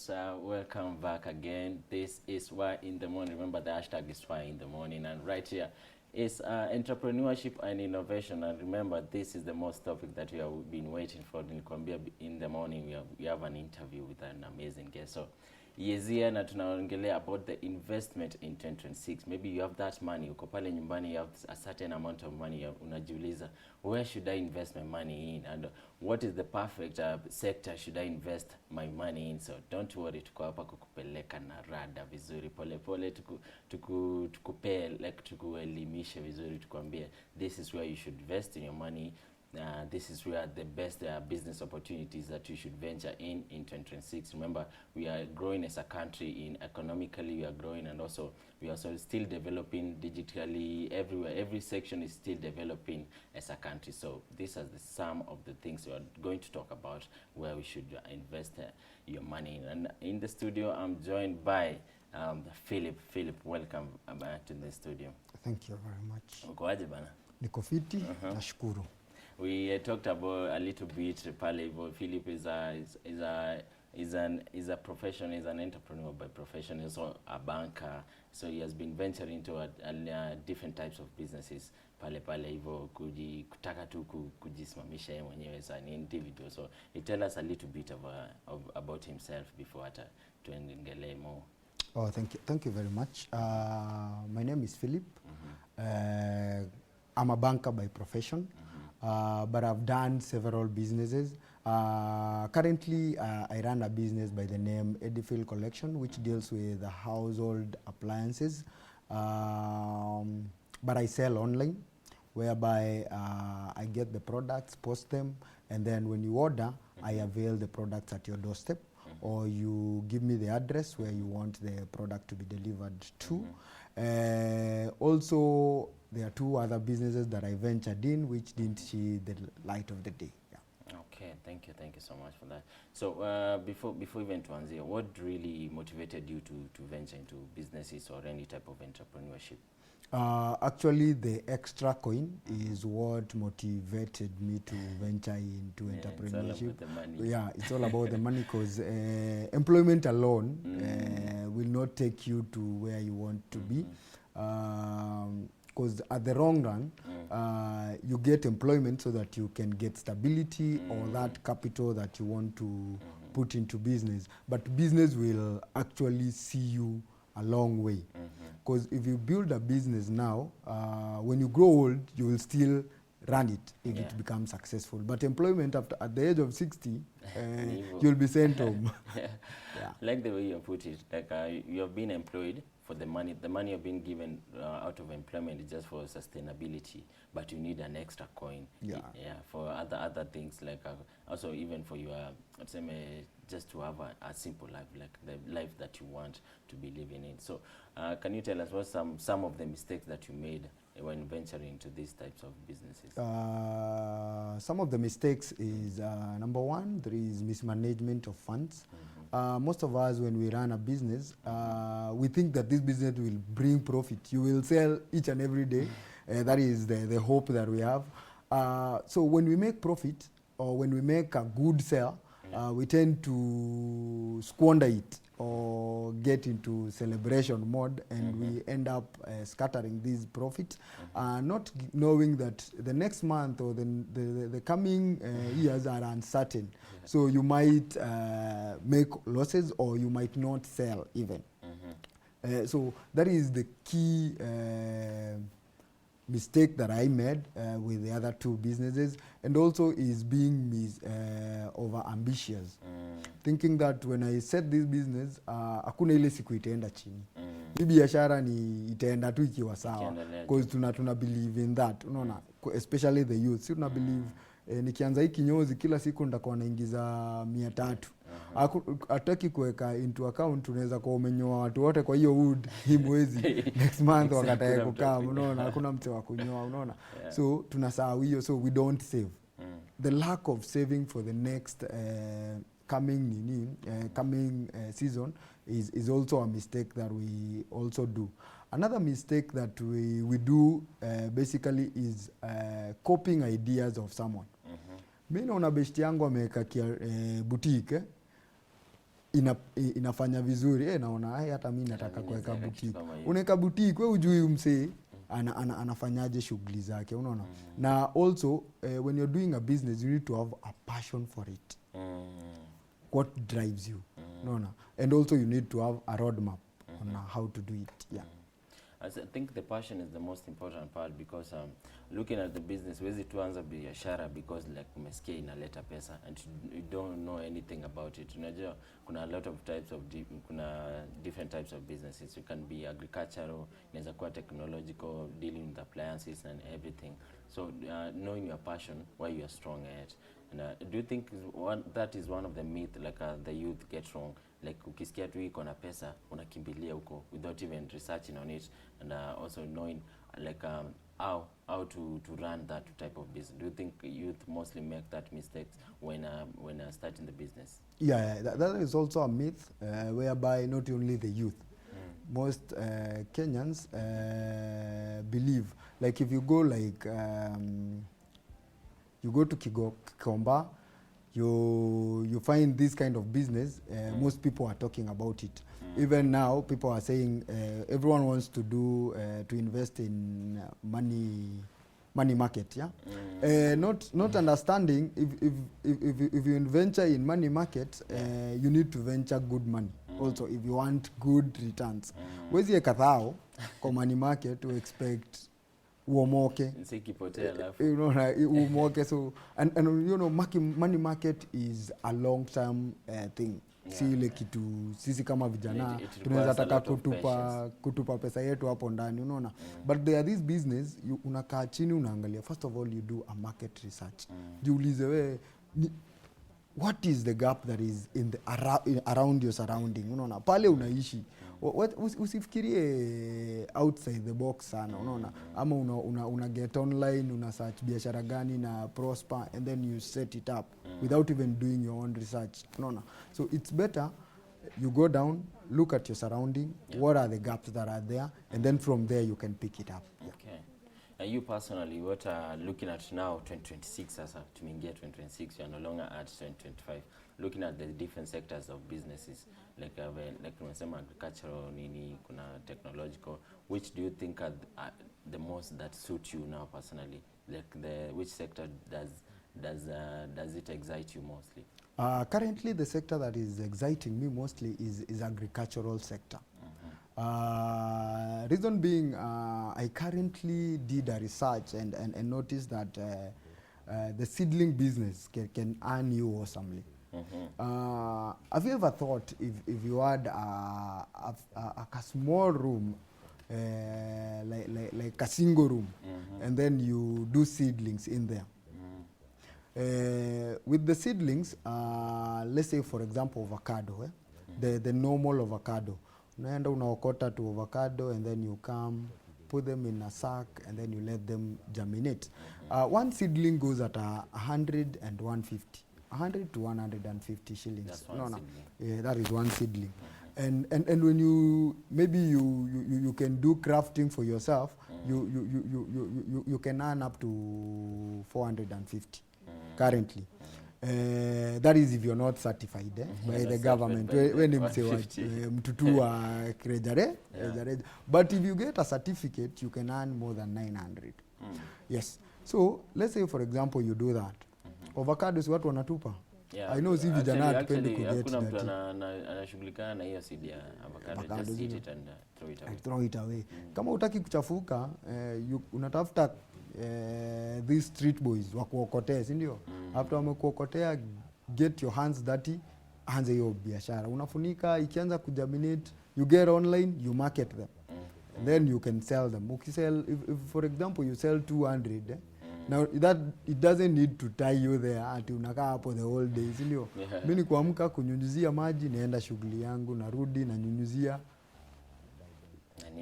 Yes, welcome back again. This is Why in the Morning. Remember, the hashtag is Why in the Morning, and right here is entrepreneurship and innovation. And remember, this is the most topic that we have been waiting for. In Colombia in the morning, we have an interview with an amazing guest. So Yezia na tunaongelea about the investment in 2026. Maybe you have that money, uko pale nyumbani, you have a certain amount of money, unajiuliza, where should I invest my money in? And what is the perfect sector should I invest my money in? So don't worry, tuko hapa kukupeleka na rada vizuri, pole pole, tukupe, like tukuelimishe vizuri, tukuambie, this is where you should invest in your money. This is where the best business opportunities that you should venture in 2026. Remember, we are growing as a country. In economically, we are growing, and also we are still developing digitally everywhere. Every section is still developing as a country. So these are some of the things we are going to talk about where we should invest your money in. And in the studio, I'm joined by Philip. Philip, welcome back to the studio. Thank you very much. Ukoaje bana? Niko fiti, nashukuru. We talked about a little bit. Philip is a professional, is an entrepreneur by profession, he's also a banker. So he has been venturing into different types of businesses. Pale hivyo kutaka tu kujisimamisha yeye mwenyewe as an individual. So he tell us a little bit about himself before tuendelee more. Oh, thank you very much. My name is Philip. I'm a banker by profession. But I've done several businesses. Currently, I run a business by the name Edifil Collection, which deals with the household appliances. But I sell online, whereby I get the products, post them, and then when you order, I avail the products at your doorstep, or you give me the address where you want the product to be delivered to. Also, there are two other businesses that I ventured in which didn't see the light of the day. Yeah. Okay, thank you so much for that. So before even to answer, what really motivated you to venture into businesses or any type of entrepreneurship? Actually, the extra coin is what motivated me to venture into entrepreneurship. It's all about the money. Yeah, it's all about the money, because employment alone will not take you to where you want to be. Because at the long run, you get employment so that you can get stability or that capital that you want to put into business. But business will actually see you a long way. Because if you build a business now, when you grow old, you will still run it if it becomes successful. But employment at the age of 60, you'll be sent home. Yeah. Like the way you put it, like you have been employed for the money you're being given out of employment is just for sustainability, but you need an extra coin. Yeah, for other things, like also even for your just to have a simple life, like the life that you want to be living in. So can you tell us what some of the mistakes that you made when venturing into these types of businesses? Some of the mistakes is, number one, there is mismanagement of funds. Most of us, when we run a business, we think that this business will bring profit. You will sell each and every day. That is the hope that we have. So when we make profit, or when we make a good sale, we tend to squander it or get into celebration mode, and we end up scattering these profits, not knowing that the next month or the coming years are uncertain. So you might make losses, or you might not sell even. So that is the key mistake that I made with the other two businesses, and also is being over ambitious, thinking that when I set this business, hakuna ile siku itaenda chini. Hii biashara ni itaenda tu ikiwa sawa, because tuna believe in that, unaona, especially the youth. Si tuna believe nikianza hii kinyozi kila siku ndakuwa naingiza 300. Hataki kuweka into account, unaweza kwa umenyoa watu wote kwa hiyo wood hii mwezi next month wakatae kukaa, unaona, hakuna mtu wa kunyoa, unaona. So tunasahau hiyo, so we don't save. The lack of saving for the next coming season is also a mistake that we also do. Another mistake that we do basically is copying ideas of someone. Mimi naona besti yangu ameweka boutique, inafanya vizuri, naona hata mimi nataka kuweka boutique. Unaweka boutique, wewe ujui msee anafanyaje shughuli zake, unaona. Na also when you're doing a business, you need to have a passion for it. What drives you, unaona. And also you need to have a roadmap on how to do it. Yeah. I think the passion is the most important part, because looking at the business, wezi tuanza biashara because like umesikia inaleta pesa and you don't know anything about it. Unajua kuna a lot of types of kuna different types of businesses. You can be agricultural, inaweza kuwa technological, dealing with appliances and everything. So knowing your passion, why you are strong at it. And do you think that is one of the myth like the youth get wrong? Like ukisikia tu iko na pesa unakimbilia huko without even researching on it, and also knowing like how to run that type of business. Do you think youth mostly make that mistakes when starting the business? Yeah, that is also a myth, whereby not only the youth, most Kenyans believe, like if you go like you go to Kikomba, you find this kind of business, most people are talking about it. Even now people are saying everyone wants to do to invest in money market, yeah. Not understanding if you venture in money market, you need to venture good money also if you want good returns. Wezi ekathao kwa money market to expect uomoke, you know, uomoke. So and you know, money market is a long term thing. Si ile kitu sisi kama vijana tunaweza taka kutupa pesa yetu hapo ndani, unaona. But there are this business, unakaa chini unaangalia. First of all, you do a market research. Jiulize we what is the gap that is in the around your surrounding, unaona. Pale unaishi, usifikirie outside the box sana, unaona. Ama una get online, una search biashara gani na prosper, and then you set it up without even doing your own research, unaona. So it's better you go down, look at your surrounding, what are the gaps that are there, and then from there you can pick it up. Okay. You personally, what are looking at now, 2026, as to me get 2026, you are no longer at 2025, looking at the different sectors of businesses, like unasema agricultural, nini, kuna technological, which do you think are the most that suit you now personally? Like which sector does it excite you mostly? Currently the sector that is exciting me mostly is agricultural sector. Reason being, I currently did a research and noticed that the seedling business can earn you awesomely. Have you ever thought if you had a small room, like a single room, and then you do seedlings in there? With the seedlings, let's say for example avocado, the normal avocado. Unaenda unaokota to avocado and then you come, put them in a sack and then you let them germinate. One seedling goes at 100 and 150. 100 to 150 shillings. That's one seedling. Yeah, that is one seedling. And when you maybe you can do crafting for yourself, you can earn up to 450 currently. That is if you're not certified by the government. When mtutu wa krejare. But if you get a certificate, you can earn more than 900. Yes. So let's say for example you do that. Avocados watu wanatupa. I know si vijana hatupendi kuget. Hakuna mtu anashughulikana na hiyo seed ya avocado, just eat it and throw it away. Kama utaki kuchafuka, unatafuta these street boys wakuokotea, si ndio? After wamekuokotea, get your hands dirty, anza hiyo biashara. Unafunika, ikianza kugerminate, you get online, you market them. And then you can sell them. Ukisell, if for example you sell 200, now that it doesn't need to tie you there ati unakaa hapo the whole day, si ndio? Mimi ni kuamka kunyunyuzia maji, naenda shughuli yangu, narudi na nyunyuzia.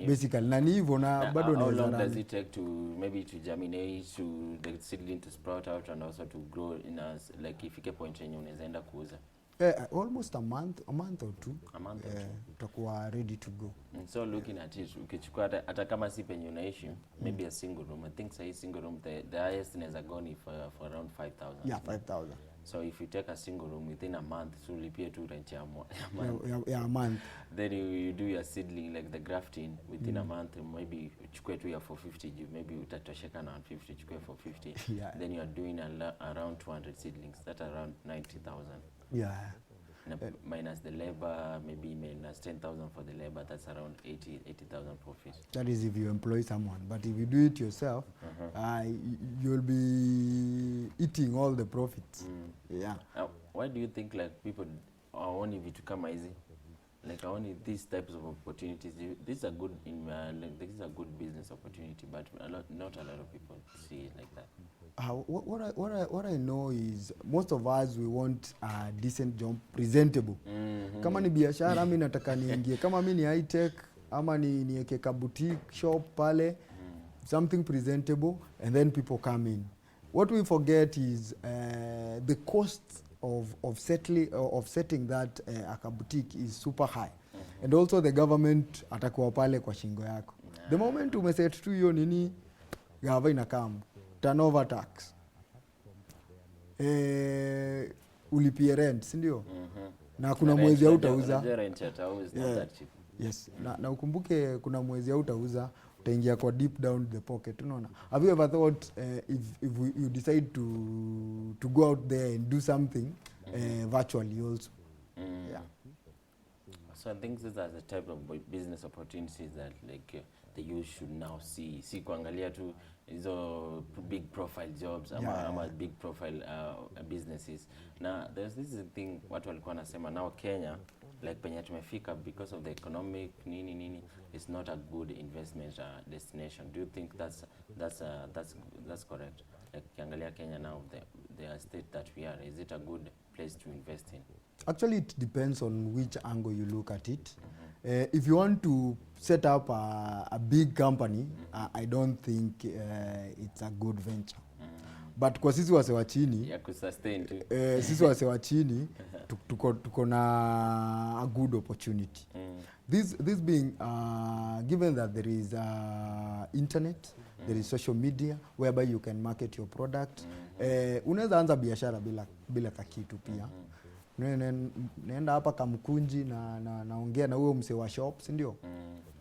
Basically na ni hivyo na bado how long does it take to maybe to germinate, to the seedling to sprout out and also to grow in a like ifike point yenye unaweza enda kuuza? Almost a month or two. Utakuwa ready to go. So looking at it, ukichukua hata kama si penye unaishi, maybe a single room. I think say single room the highest inaweza go ni for around 5,000. Yeah, 5,000. So if you take a single room within a month, so ulipie tu rent ya month. A month. Then you do your seedling, like the grafting, within a month, maybe uchukue tu ya 450, maybe utatosheka na 150, uchukue 450. Yeah. Then you are doing around 200 seedlings, that's around 90,000. Yeah. Minus the labor, maybe minus 10,000 for the labor, that's around 80,000 profit. That is if you employ someone. But if you do it yourself, you'll be eating all the profits. Yeah. Why do you think like people are only to come easy? Like only these types of opportunities. These are good like this is a good business opportunity, but not a lot of people see it like that. What I know is most of us we want a decent job, presentable. Kama ni biashara mimi nataka niingie, kama mimi ni high tech ama niweke ka boutique shop pale, something presentable, and then people come in. What we forget is the cost of setting that a boutique is super high. And also the government atakuwa pale kwa shingo yako. The moment umeset tu hiyo nini, gava inakam turnover tax, ulipie rent, si ndio? Na kuna mwezi hautauza. Yes. Na ukumbuke kuna mwezi hautauza, utaingia kwa deep down the pocket, unaona. Have you ever thought if you decide to go out there and do something virtually also? Yeah. So I think these are the type of business opportunities that like the youth should now see. Si kuangalia tu hizo big profile jobs ama big profile businesses. Now there's this thing watu walikuwa nasema now Kenya like penye tumefika because of the economic nini it's not a good investment destination. Do you think that's correct? Like kiangalia Kenya now the state that we are, is it a good place to invest in? Actually, it depends on which angle you look at it. If you want to set up a big company, I don't think it's a good venture. But kwa sisi wase wa chini, sisi wase wa chini, tuko na a good opportunity. This being given that there is internet, there is social media whereby you can market your product. Unaweza anza biashara bila kakitu pia. Naenda hapa Kamkunji na naongea na huyo mse wa shop, si ndio?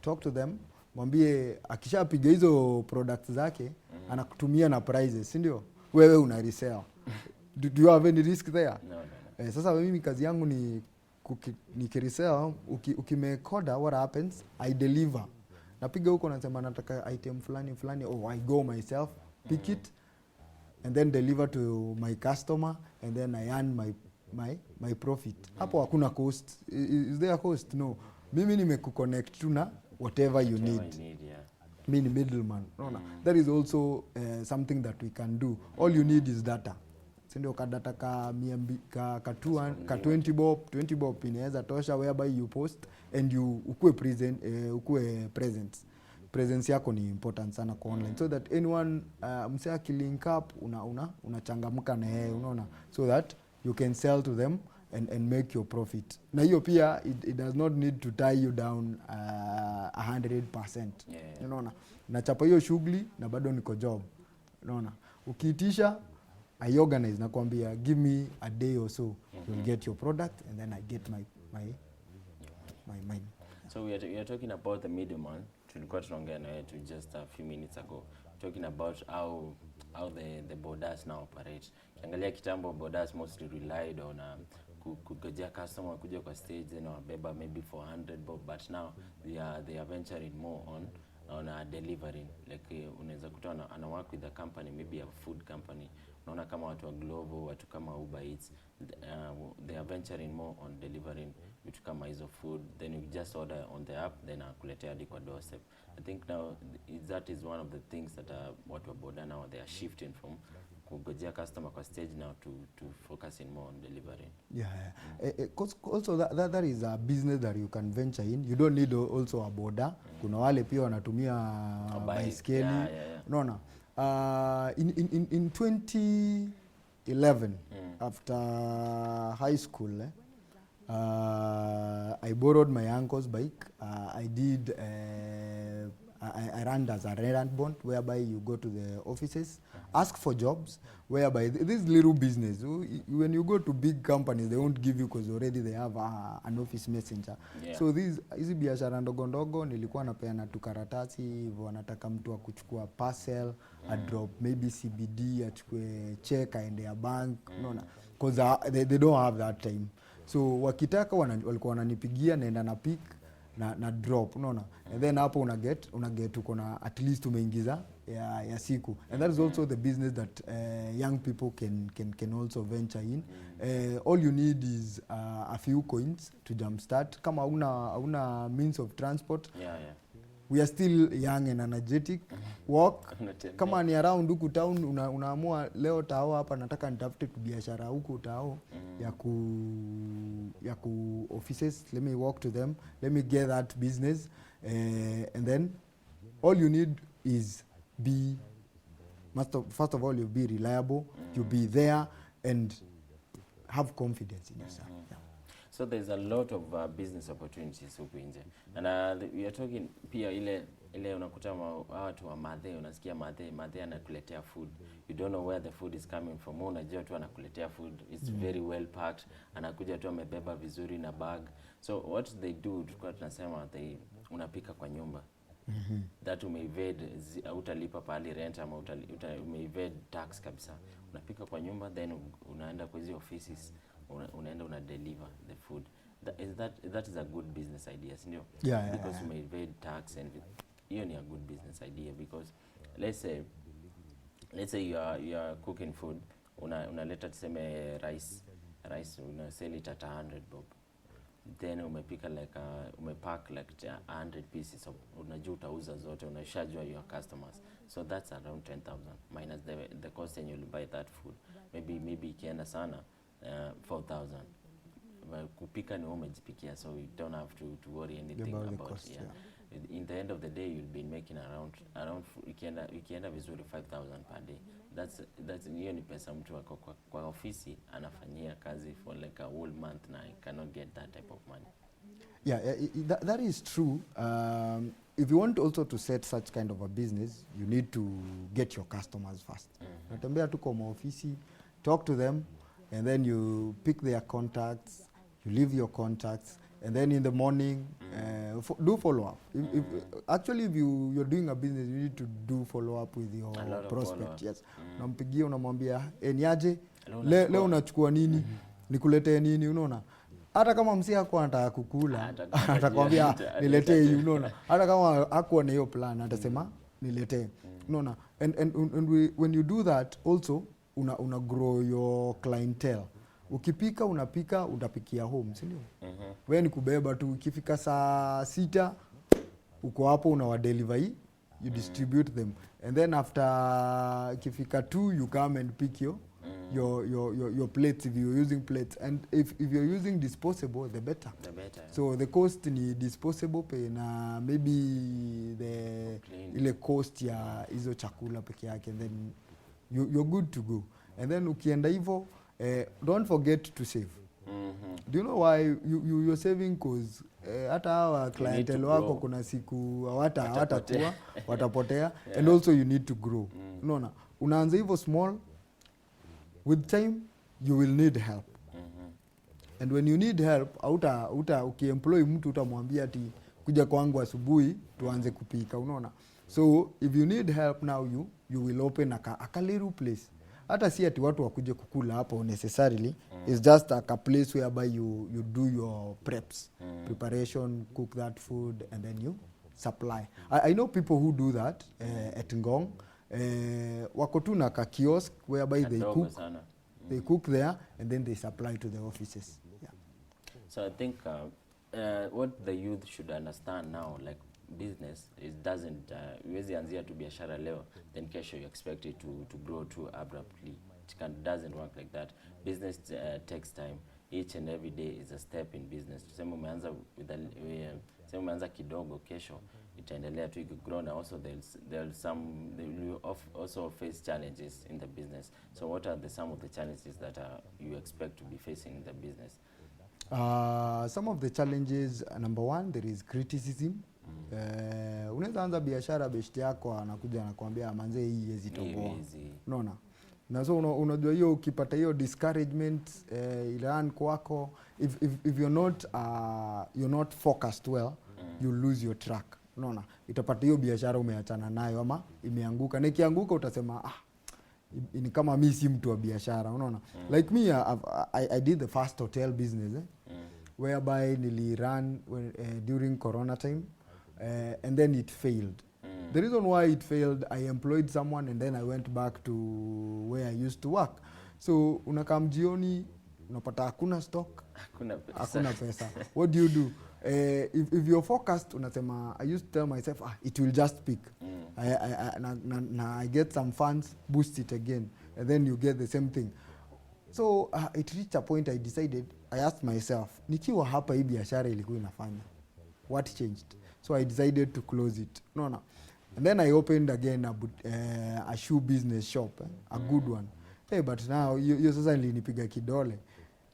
Talk to them, mwambie akishapiga hizo products zake, anakutumia na prices, si ndio? Wewe una resell. Do you have any risk there? No. Sasa mimi kazi yangu ni nikiresell, ukimekoda, what happens? I deliver. Napiga huko nasema nataka item fulani, I go myself, pick it, and then deliver to my customer, and then I earn my profit. Hapo hakuna cost. Is there a cost? No. Mimi nimekuconnect tu na whatever you need. Mimi ni middleman. No. That is also something that we can do. All you need is data. Sindio ka data ka 20 bob inaweza tosha whereby you post and you ukue present. Presence yako ni important sana kwa online so that anyone msea link up unachangamka na yeye, unaona, so that you can sell to them and make your profit. Na hiyo pia it does not need to tie you down 100%. Unaona, nachapa hiyo shughuli na bado niko job, unaona. Ukiitisha I organize, nakwambia give me a day or so, you'll get your product and then I get my So we are talking about the middleman. Tulikuwa tunaongea na wewe just a few minutes ago, talking about how the borders now operate. Kiangalia kitambo borders mostly relied on kugojea customer kuja kwa stage then wabeba maybe 400 bob, but now they are venturing more on delivering. Like unaweza kuta ana work with a company, maybe a food company. Unaona kama watu wa Glovo, watu kama Uber Eats, they are venturing more on delivering vitu kama hizo food, then you just order on the app, then akuletea hadi kwa doorstep. I think now that is one of the things that watu wa boda now they are shifting from kugojea customer kwa stage now to focusing more on delivering. Also that is a business that you can venture in. You don't need also a boda. Kuna wale pia wanatumia baiskeli. Unaona, in 2011 after high school, I borrowed my uncle's bike. I did I ran as a errand bond, whereby you go to the offices, ask for jobs, whereby this little business, when you go to big companies, they won't give you because already they have an office messenger. Yeah. So hizi biashara ndogo ndogo nilikuwa napeana tu karatasi hivyo, wanataka mtu akuchukua parcel, a drop maybe CBD, achukue check aende ya bank, unaona, because they don't have that time. So wakitaka walikuwa wananipigia, naenda na pick na drop, unaona, and then hapo una get uko na at least umeingiza ya siku, and that is also the business that young people can also venture in. All you need is a few coins to jumpstart. Kama una means of transport, we are still young and energetic. Walk. Kama ni around huku town, unaamua leo tao hapa nataka nitafute biashara huku tao ya ku offices, let me walk to them, let me get that business, and then all you need is first of all, you be reliable, you be there and have confidence in yourself. Yeah. So there's a lot of business opportunities huku nje, and we are talking pia ile unakuta watu wa madhe, unasikia madhe anakuletea food, you don't know where the food is coming from, unajua tu anakuletea food, it's very well packed, anakuja tu amebeba vizuri na bag. So what they do, tulikuwa tunasema unapika kwa nyumba. That umeevade, utalipa pali rent ama umeevade tax kabisa. Unapika kwa nyumba, then unaenda kwa hizo offices, unaenda una deliver the food. That is a good business idea, sindio? Yeah. Because you may evade tax, and hiyo ni a good business idea, because let's say you are cooking food, unaleta tuseme rice una sell it at 100 bob. Then umepika umepack like 100 pieces of, unajua utauza zote, unashajua your customers, so that's around 10,000 minus the cost and you'll buy that food, maybe ikienda sana 4,000. Kupika ni umejipikia, so you don't have to worry anything about cost, yeah. In the end of the day, you'll be making around ikienda vizuri 5,000 per day. That's hiyo ni pesa mtu wako kwa ofisi anafanyia kazi for like a whole month, na I cannot get that type of money. Yeah, that is true. If you want also to set such kind of a business, you need to get your customers first. Natembea tu kwa ofisi, talk to them, and then you pick their contacts, you leave your contacts, and then in the morning do follow up. Actually, if you're doing a business, you need to do follow up with your prospect. Yes. Unampigia, unamwambia niaje leo unachukua nini, nikuletee nini, unaona. Hata kama msi hakuwa anataka kukula, atakwambia niletee hii, unaona. Hata kama hakuwa na hiyo plan, atasema niletee, unaona. And when you do that also, una grow your clientele. Ukipika unapika, utapikia home, si ndio? Wewe ni kubeba tu, ukifika saa 6 uko hapo unawadeliver, you distribute them, and then after ikifika 2 you come and pick your plates if you're using plates, and if you're using disposable, the better. So the cost ni disposable pay na maybe ile cost ya hizo chakula peke yake, and then you're good to go. And then ukienda hivyo, don't forget to save. Do you know why you're saving? Cause hata hawa clientele wako kuna siku hawatakuwa watapotea, and also you need to grow. Unaona, unaanza hivyo small, with time you will need help. And when you need help, ukiemploy mtu utamwambia ati kuja kwangu asubuhi tuanze kupika, unaona. So if you need help now, you will open a little place. Hata si ati watu wakuje kukula hapo necessarily. It's just a place whereby you do your preps, preparation, cook that food, and then you supply. I know people who do that at Ngong. Wako tu na ka kiosk whereby they cook there, and then they supply to the offices. Yeah. So I think what the youth should understand now, like business, it doesn't huwezi anzia tu biashara leo then kesho you expect it to grow too abruptly. It doesn't work like that. Business takes time. Each and every day is a step in business. Tuseme umeanza kidogo, kesho itaendelea tu grow, na also they will also face challenges in the business. So what are some of the challenges that you expect to be facing in the business? Some of the challenges, number one, there is criticism. Unaweza anza biashara, beshte yako anakuja anakuambia manze hii haiwezi toboa. Unaona? Na so unajua hiyo ukipata hiyo discouragement ilan kwako, if you're not focused well, you lose your track. Unaona? Itapata hiyo biashara umeachana nayo ama imeanguka. Na ikianguka utasema ni kama mimi si mtu wa biashara. Unaona? Like me, I did the first hotel business whereby nili run during corona time and then it failed. The reason why it failed, I employed someone and then I went back to where I used to work. So unakam jioni unapata hakuna stock, hakuna pesa. What do you do? If you're focused, unasema, I used to tell myself, it will just peak. I get some funds, boost it again, and then you get the same thing. So it reached a point I asked myself, nikiwa hapa hii biashara ilikuwa inafanya, what changed? So I decided to close it. No. And then I opened again a shoe business shop, a good one. Hey, but now hiyo sasa nilinipiga kidole.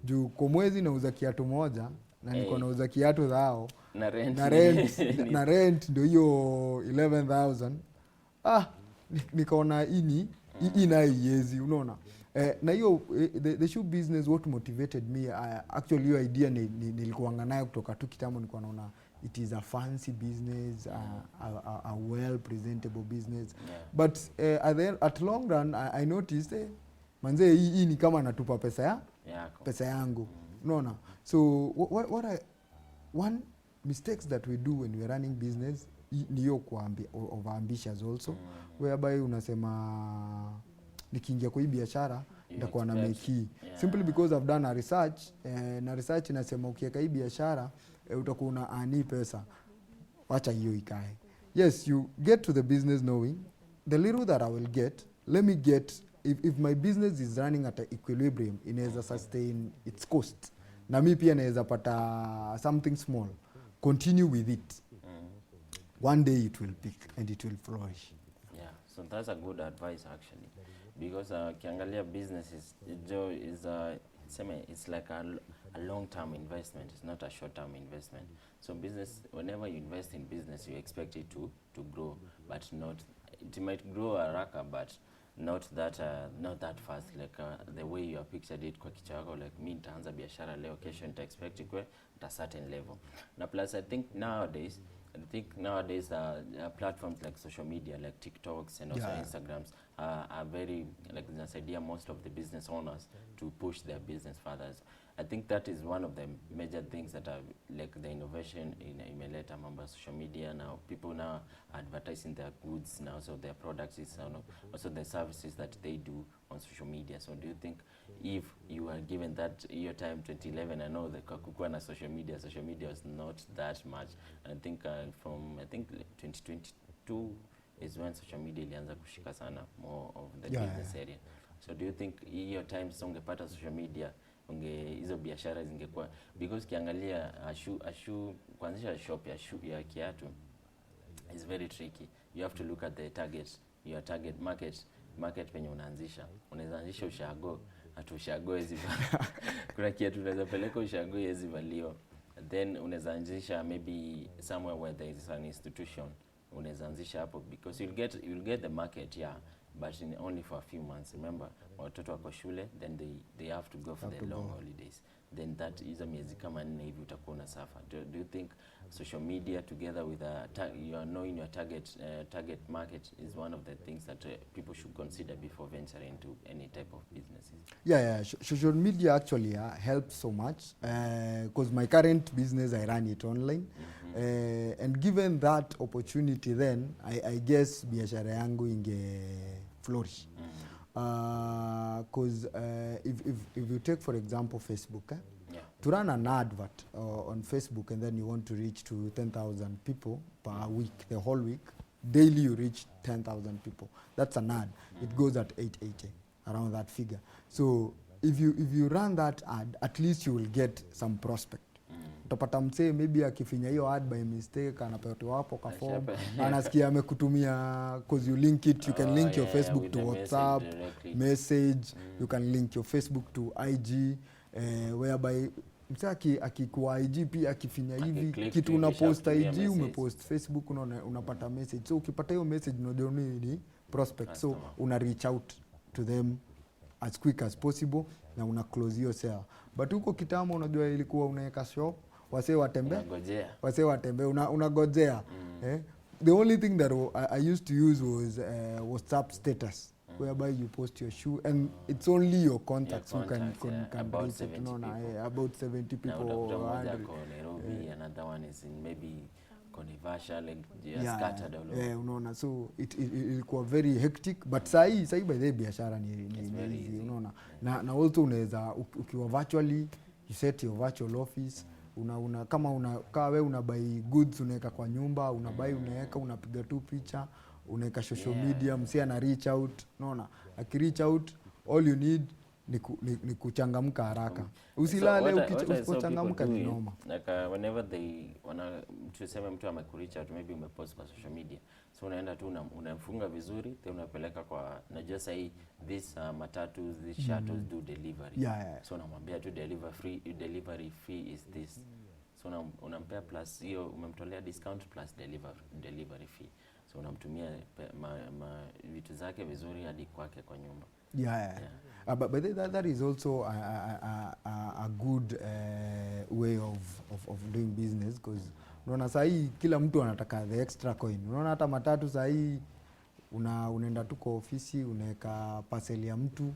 Juu kwa mwezi nauza kiatu moja na niko nauza kiatu zao na rent ndio hiyo 11,000. Nikaona hii yezi, unaona. Na hiyo the shoe business, what motivated me, actually hiyo idea nilikuanga nayo kutoka tu kitambo. Nilikuwa naona it is a fancy business, a well presentable business, but at long run I noticed manze hii ni kama natupa pesa yangu. Unaona? So one mistakes that we do when we are running business ni hiyo over ambitious also, whereby unasema nikiingia kwa hii biashara nitakuwa na make simply because I've done a research, na research inasema ukiweka hii biashara utakuwa una ani pesa, wacha hiyo ikae. Yes, you get to the business knowing the little that I will get, let me get, if my business is running at an equilibrium, inaweza sustain its cost, na mimi pia naweza pata something small, continue with it. One day it will peak and it will flourish. Yeah, so that's a good advice actually, because kiangalia business is it's like a long-term investment. It's not a short-term investment. So business, whenever you invest in business, you expect it to grow, but not, it might grow haraka, but not that fast, like the way you have pictured it kwa kichwa yako, like mimi nitaanza biashara leo, kesho nita expect ikwe at a certain level. Na plus I think nowadays platforms like social media, like TikToks and also Instagrams are very, like, zinasaidia most of the business owners to push their business further. I think that is one of the major things that are like the innovation in imeleta mambo ya social media. Now people now advertising their goods now, so their products is also the services that they do on social media. So do you think if you are given that your time 2011, I know the kukua na social media was not that much. I think from 2022 is when social media ilianza kushika sana more of the business area. So do you think your time ungepata social media hizo biashara zingekuwa, because kiangalia kuanzisha shop ya kiatu is very tricky. You have to look at the your target market penye unaanzisha. Unaweza anzisha ushago, ushago hizi kuna kiatu unaweza peleka ushago hizi valio, then unaweza anzisha maybe somewhere where there is an institution, unaweza anzisha hapo, because you'll get the market, but only for a few months. Remember, watoto wako shule, then they have to go for the long holidays. Then that hizo miezi kama 4 hivi utakuwa na suffer. Do you think social media together with you are knowing your target market is one of the things that people should consider before venturing into any type of businesses? Social media actually helps so much, because my current business I run it online. And given that opportunity, then I guess biashara yangu inge flourish. Because if you take for example Facebook, to run an advert on Facebook and then you want to reach to 10,000 people per week, the whole week, daily you reach 10,000 people. That's an ad. It goes at 880, around that figure. So if you run that ad, at least you will get some prospect. Utapata msee maybe akifinya hiyo ad by mistake, anapewa hapo ka form, anasikia amekutumia, because you link it, you can link your Facebook to WhatsApp message, you can link your Facebook to IG, whereby msaki akikuwa IG pia akifinya hivi Akiclick kitu tu, unapost kisha IG message. umepost Facebook unapata message. So ukipata hiyo message unajua ni prospect. So Customer. una reach out to them as quick as possible na una close hiyo sale. But huko kitambo unajua ilikuwa unaweka shop wasee watembe unagojea. The only thing that I used to use was WhatsApp status, whereby you post your shoe and it's only your contacts who can about reach 70 it. No, people. About 70 people. Now, or Dr. 100. Nairobi, another one is in maybe Controversial, like scattered all over. Unaona, so ilikuwa very hectic, but sahi by the biashara ni easy, unaona. Na also unaweza ukiwa virtually you set your virtual office, kama wewe una buy goods unaweka kwa nyumba, unaweka unapiga tu picha, unaweka social media, msi ana reach out, unaona. Reach out, all you need ni kuchangamka haraka. Usilale ukichangamka ni noma. Like whenever tuseme mtu amekureach out, maybe umepost kwa social media, so unaenda tu unamfunga vizuri, then unapeleka kwa najua sahi this matatu, these shuttles do delivery. So unamwambia tu delivery fee is this. So unampea plus hiyo umemtolea discount plus delivery fee. So unamtumia vitu zake vizuri hadi kwake kwa nyumba. But that is also a good way of doing business, because unaona sahi kila mtu anataka the extra coin. Unaona hata matatu sahi unaenda tu kwa ofisi unaweka parcel ya mtu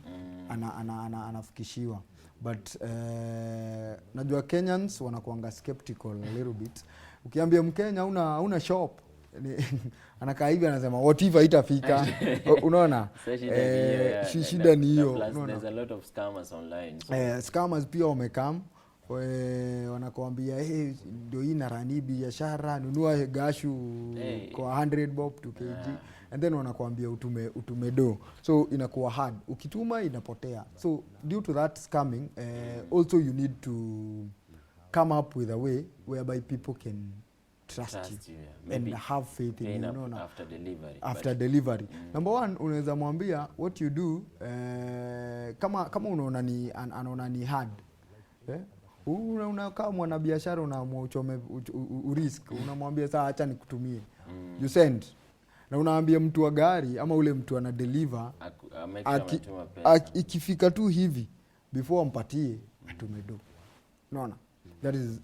anafikishiwa. But najua Kenyans wanakuanga skeptical a little bit. Ukiambia Mkenya una shop anakaa hivi anasema what if haitafika. Unaona, shida ni hiyo. There's a lot of scammers online, so scammers pia wamekam wanakuambia ndio hii narani biashara, nunua gashu kwa 100 bob 2 kg and then wanakuambia utume do, so inakuwa hard, ukituma inapotea. So due to that scamming, also you need to come up with a way whereby people can trust you and have faith in you, know, after delivery. Number one, unaweza mwambia what you do, kama unaona ni hard, unakaa mwana biashara unaamua uchome urisk, unamwambia saa acha nikutumie, you send, na unaambia mtu wa gari ama ule mtu ana deliver ikifika tu hivi before ampatie atume do. Unaona,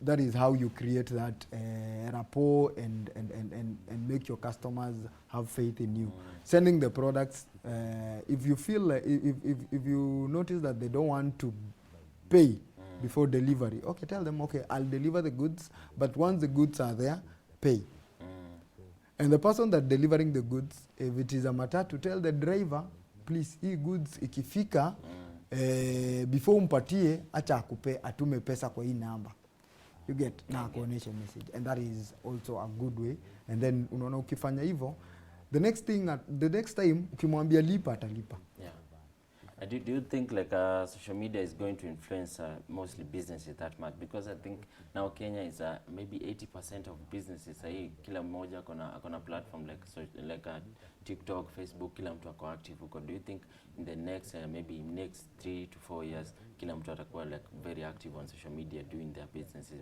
that is how you create that rapport and make your customers have faith in you. Sending the products, if you feel like, if you notice that they don't want to pay before delivery, okay, tell them, okay, I'll deliver the goods, but once the goods are there, pay. And the person that delivering the goods, if it is a matatu, tell the driver, please, hii goods ikifika, before umpatie acha akupe atume pesa kwa hii namba, you get, na kuonesha message, and that is also a good way. And then unaona ukifanya hivyo, the next time ukimwambia lipa atalipa. Do you think like social media is going to influence mostly businesses that much? Because I think now Kenya is maybe 80% of businesses. Kila mmoja akona platform like TikTok, Facebook, kila mtu ako active. Do you think in the next maybe next 3 to 4 years kila mtu atakuwa like very active on social media doing their businesses?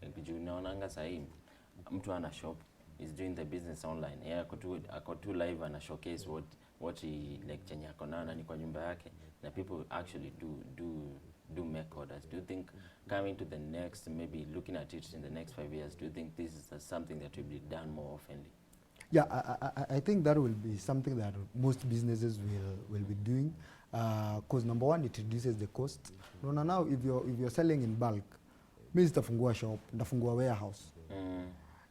Like unaonanga sahi mtu ana shop is doing the business online. Ako tu live and showcase what he like chenye ako nana ni kwa nyumba yake, na people actually do make orders. Do you think coming to the next, maybe looking at it in the next 5 years, do you think this is something that will be done more often? Yeah, I think that will be something that most businesses will be doing, because number one, it reduces the cost. Now if you're selling in bulk, mimi sitafungua shop, nitafungua warehouse.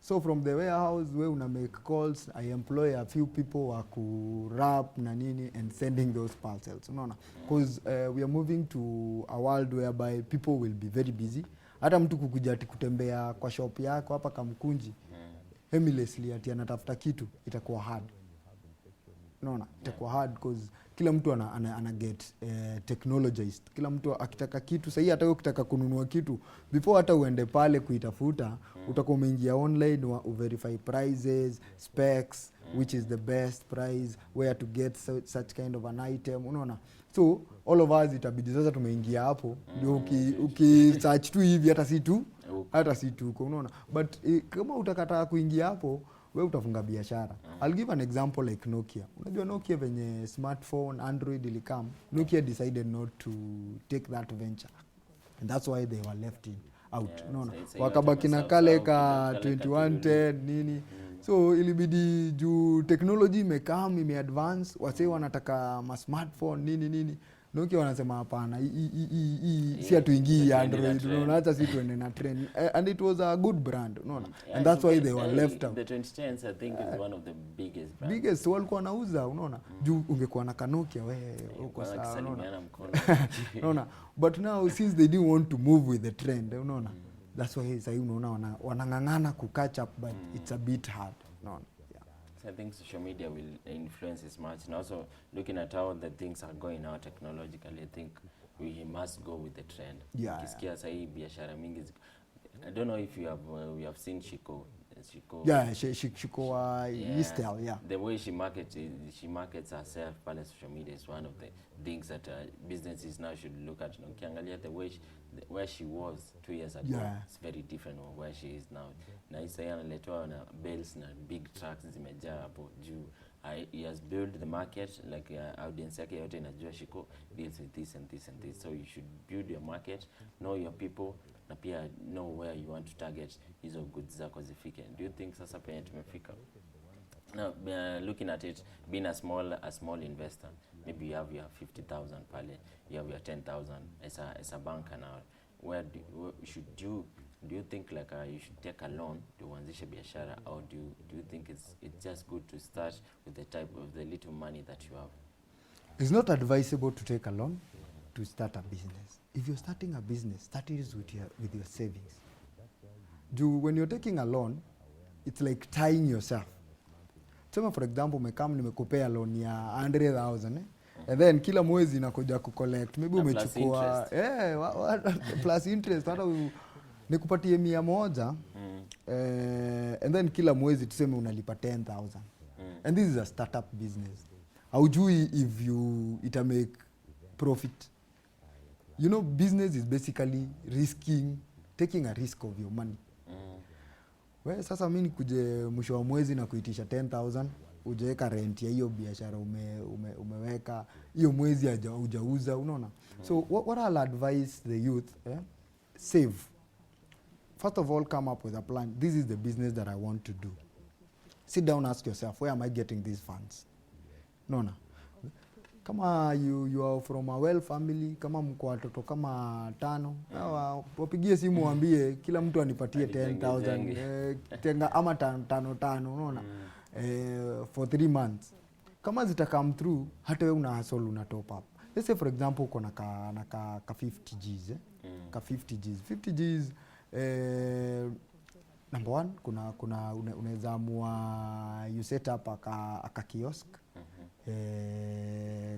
So from the warehouse, we una make calls, I employ a few people wa ku wrap na nini and sending those parcels. Unaona, because we are moving to a world whereby people will be very busy. Hata mtu kukuja ati kutembea kwa shop yako hapa Kamkunji aimlessly ati anatafuta kitu, itakuwa hard. unaona, itakuwa hard because kila mtu ana get technologized. Kila mtu akitaka kitu sasa, hata wewe ukitaka kununua kitu before hata uende pale kuitafuta, utakuwa umeingia online verify prices, specs, which is the best price, where to get such kind of an item, unaona. So all of us itabidi sasa tumeingia hapo, ndio uki search tu hivi hata si tu unaona. But kama utakataa kuingia hapo, wewe utafunga biashara. I'll give an example like Nokia. Unajua Nokia venye smartphone Android ilikam, Nokia decided not to take that venture, and that's why they were left out, unaona. Wakabaki na kale ka 2110 nini. So ilibidi juu technology ime advance, wase wanataka ma smartphone nini. Nokia wanasema hapana, si atuingii Android, unaona, hata si tuende na trend. And it was a good brand, unaona. And that's why they were left out. The 2010s I think is one of the biggest brands. Biggest walikuwa wanauza, unaona. Juu ungekuwa na Nokia wewe uko sawa, unaona. Unaona. But now since they didn't want to move with the trend, unaona. That's why sasa unaona wanangangana ku catch up, but it's a bit hard, unaona. So I think social media will influence as much, and also looking at how the things are going now technologically, I think we must go with the trend. Kisikia sasa hii biashara mingi, I don't know if you have we have seen Shiko. Yeah, Shiko Eastel, yeah. The way she markets herself on social media is one of the things that businesses now should look at. Ukiangalia the way where she was 2 years ago, it's very different from where she is now. Na isa analetwa na bells na big trucks zimejaa hapo juu. He has built the market, like audience yake yote inajua Shiko deals with this and this and this. So you should build your market, know your people, na pia know where you want to target hizo goods zako zifike. Do you think sasa penye tumefika? Now, looking at it, being a small investor, maybe you have your 50,000 pale, you have your 10,000 as a banker now. Do you think like you should take a loan to anzisha biashara, or do you think it's just good to start with the little money that you have? It's not advisable to take a loan to start a business. If you're starting a business, start it with your savings. When you're taking a loan, it's like tying yourself. Sema for example, nimekupea loan ya 100,000 and then kila mwezi nakuja kucollect. Maybe umechukua plus interest hata nikupatie 100 and then kila mwezi tuseme unalipa 10,000. And this is a startup business. Haujui if ita make profit. You know, business is basically taking a risk of your money. Wewe sasa mimi nikuje mwisho wa mwezi na kuitisha 10,000, ujaweka rent ya hiyo biashara umeweka, hiyo mwezi hujauza, unaona. So what I'll advise the youth, save. First of all, come up with a plan. This is the business that I want to do. Sit down, ask yourself, where am I getting these funds? Unaona. Kama you are from a well family, kama mko watoto kama 5, wapigie simu waambie kila mtu anipatie 10,000 tenga ama 5, unaona, for 3 months. Kama zita come through, hata wewe una hustle, una top up. Let's say for example uko na ka 50 Gs, ka 50 Gs. 50 Gs number 1 kuna unaweza amua you set up aka kiosk.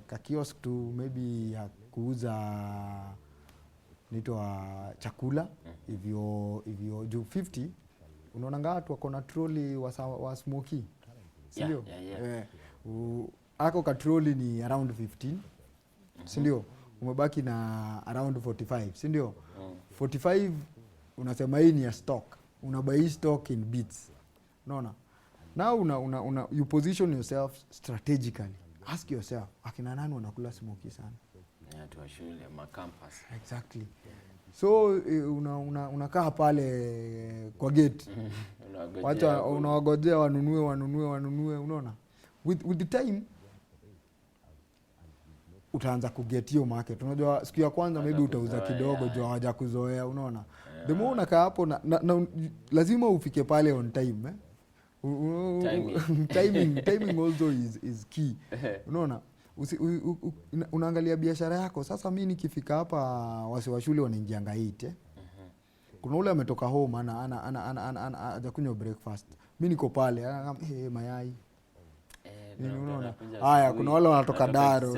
Ka kiosk tu maybe ya kuuza chakula, hivyo juu 50 unaona watu wako na trolley wa smoky, si ndio? Ako ka trolley ni around 15, si ndio? Umebaki na around 45, si ndio? 45 unasema hii ni ya stock, unabai stock in bits, unaona. Now you position yourself strategically. Ask yourself, akina nani wanakula smoky sana? To shule ma campus. Exactly. So unakaa pale kwa gate. Wacha unawagojea wanunue, unaona. With the time utaanza kuget hiyo market. Unajua siku ya kwanza maybe utauza kidogo juu hawajakuzoea, unaona. The more unakaa hapo na lazima ufike pale on time, timing also is key. Unaona, unaangalia biashara yako. Sasa mimi nikifika hapa wase wa shule wanaingianga 8. Kuna ule ametoka home hajakunywa breakfast. Mimi niko pale mayai. unaona. Haya, kuna wale wanatoka Daro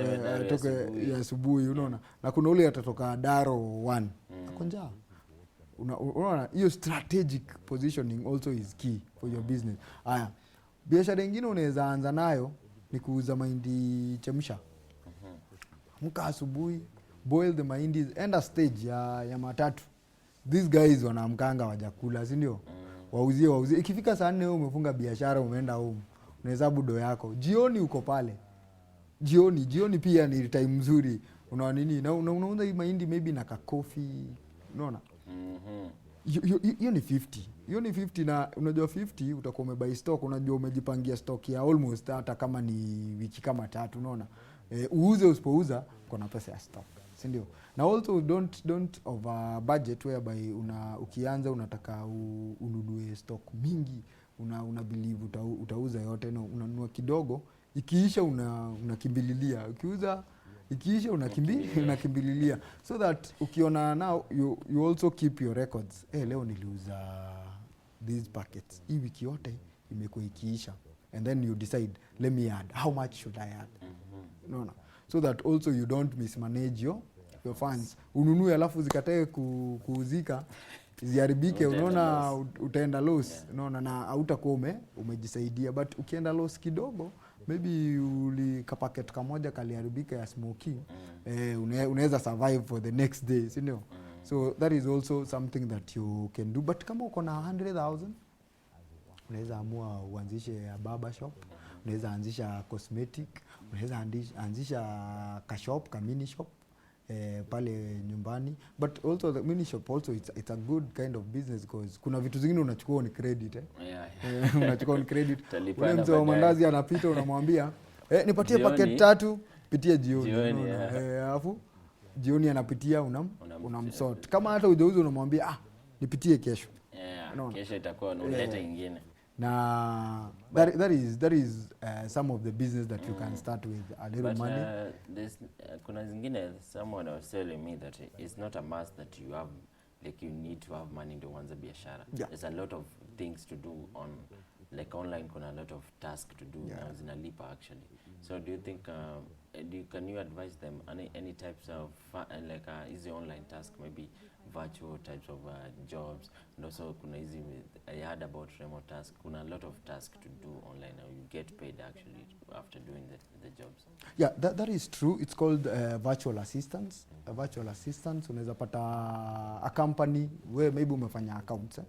toke ya asubuhi, unaona, na kuna ule atatoka Daro 1 ako njaa. Unaona, hiyo strategic positioning also is key for your business. Haya, biashara nyingine unaweza anza nayo ni kuuza mahindi chemsha. Amka asubuhi, boil the mahindi, enda stage ya matatu. These guys wanaamkanga wajakula, si ndio? Wauzie. Ikifika saa 4 wewe umefunga biashara, umeenda home. Unahesabu do yako. Jioni uko pale. Jioni pia ni time nzuri. Unaona nini? Na unauza hii mahindi maybe na coffee. Unaona? Hiyo ni 50. Hiyo ni 50 na unajua 50 utakuwa umebuy stock, unajua umejipangia stock ya almost hata kama ni wiki kama 3, unaona. Uuze usipouza kuna pesa ya stock, si ndio? Na also don't over budget whereby ukianza unataka ununue stock mingi, una believe utauza yote, na unanunua kidogo, ikiisha unakimbililia, ukiuza ikiisha unakimbililia, so that ukiona now you also keep your records. Leo niliuza these packets, hii wiki yote imekuwa ikiisha, and then you decide, let me add, how much should I add? No. So that also you don't mismanage your funds. Ununue alafu zikatae kuuzika, ziharibike, unaona utaenda loss, unaona, na hautakuwa umejisaidia. But ukienda loss kidogo, maybe packet kamoja kaliharibika ya smoky, unaweza survive for the next day, si ndio? So that is also something that you can do. But kama uko na 100,000, unaweza amua uanzishe a barber shop, unaweza anzisha cosmetic, unaweza anzisha ka shop, ka mini shop pale nyumbani. But also the mini shop also it's a good kind of business, because kuna vitu zingine unachukua on credit unachukua on credit. Ule mzee wa mandazi anapita, unamwambia nipatie packet 3, pitia jioni. Alafu jioni anapitia, unamsort. Kama hata hujauza unamwambia nipitie kesho. Kesho itakuwa unaleta nyingine. Na that is some of the business that you can start with a little money. Kuna zingine, someone was telling me that it's not a must that you have, like you need to have money to run the biashara. There's a lot of things to do on, like online, kuna a lot of tasks to do now zinalipa actually. So do you think can you advise them any types of like easy online task, maybe virtual types of jobs, and also kuna easy, I heard about remote task, kuna a lot of tasks to do online now, you get paid actually after doing the jobs. Yeah, that is true. It's called virtual assistants. Virtual assistants, unaweza pata a company where maybe umefanya accounts,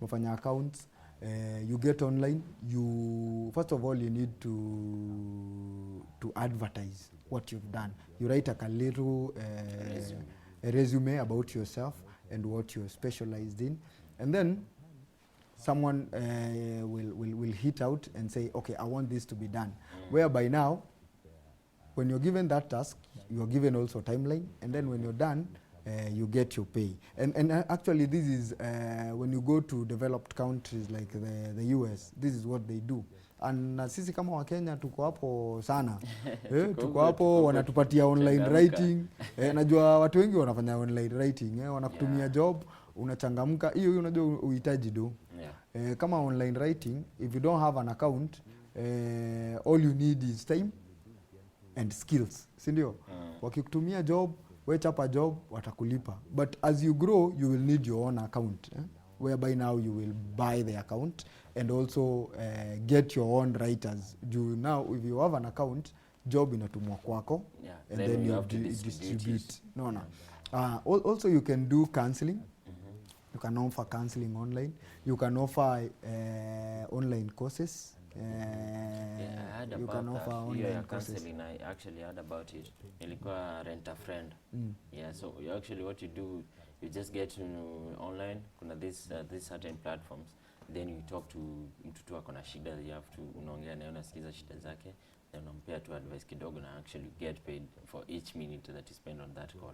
umefanya accounts, you get online, you first of all you need to advertise what you've done. You write a little resume about yourself and what you're specialized in, and then someone will hit out and say, okay, I want this to be done. Whereby now, when you're given that task, you're given also timeline, and then when you're done, you get your pay. And actually this is when you go to developed countries like the US, this is what they do. And sisi kama wa Kenya tuko hapo sana. Tuko hapo, wanatupatia online writing. Najua watu wengi wanafanya online writing, wanakutumia job, unachangamka. Hiyo unajua uhitaji do. Kama online writing, if you don't have an account, all you need is time and skills, si ndio? Wakikutumia job, we chapa job, watakulipa. But as you grow, you will need your own account, whereby now you will buy the account and also get your own writers. Now, if you have an account, job inatumwa kwako, and then you have to distribute. Also, you can do counseling. You can offer counseling online. You can offer online courses. I heard about that. Counseling, I actually heard about it. Ilikuwa rent a friend. So actually what you do, you just get to online, kuna these certain platforms, then you talk to mtu akona shida, you have to unaongea naye, unasikiza shida zake, then unampea tu advice kidogo, na actually get paid for each minute that you spend on that call.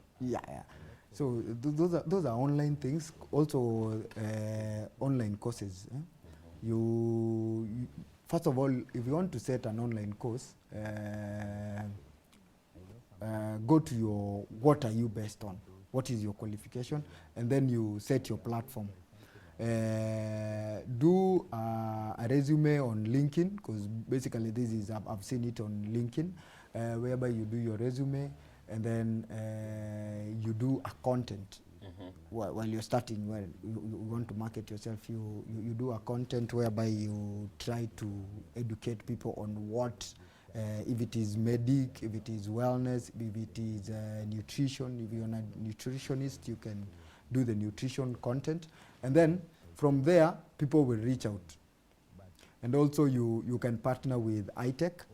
So those are online things. Also online courses. You first of all, if you want to set an online course, go to what are you based on? What is your qualification? And then you set your platform. Do a resume on LinkedIn, because basically this is, I've seen it on LinkedIn, whereby you do your resume and then you do a content. While you're starting, well, you want to market yourself, you do a content whereby you try to educate people on what, if it is medic, if it is wellness, if it is nutrition. If you're a nutritionist, you can do the nutrition content, and then from there people will reach out. And also you can partner with iTech.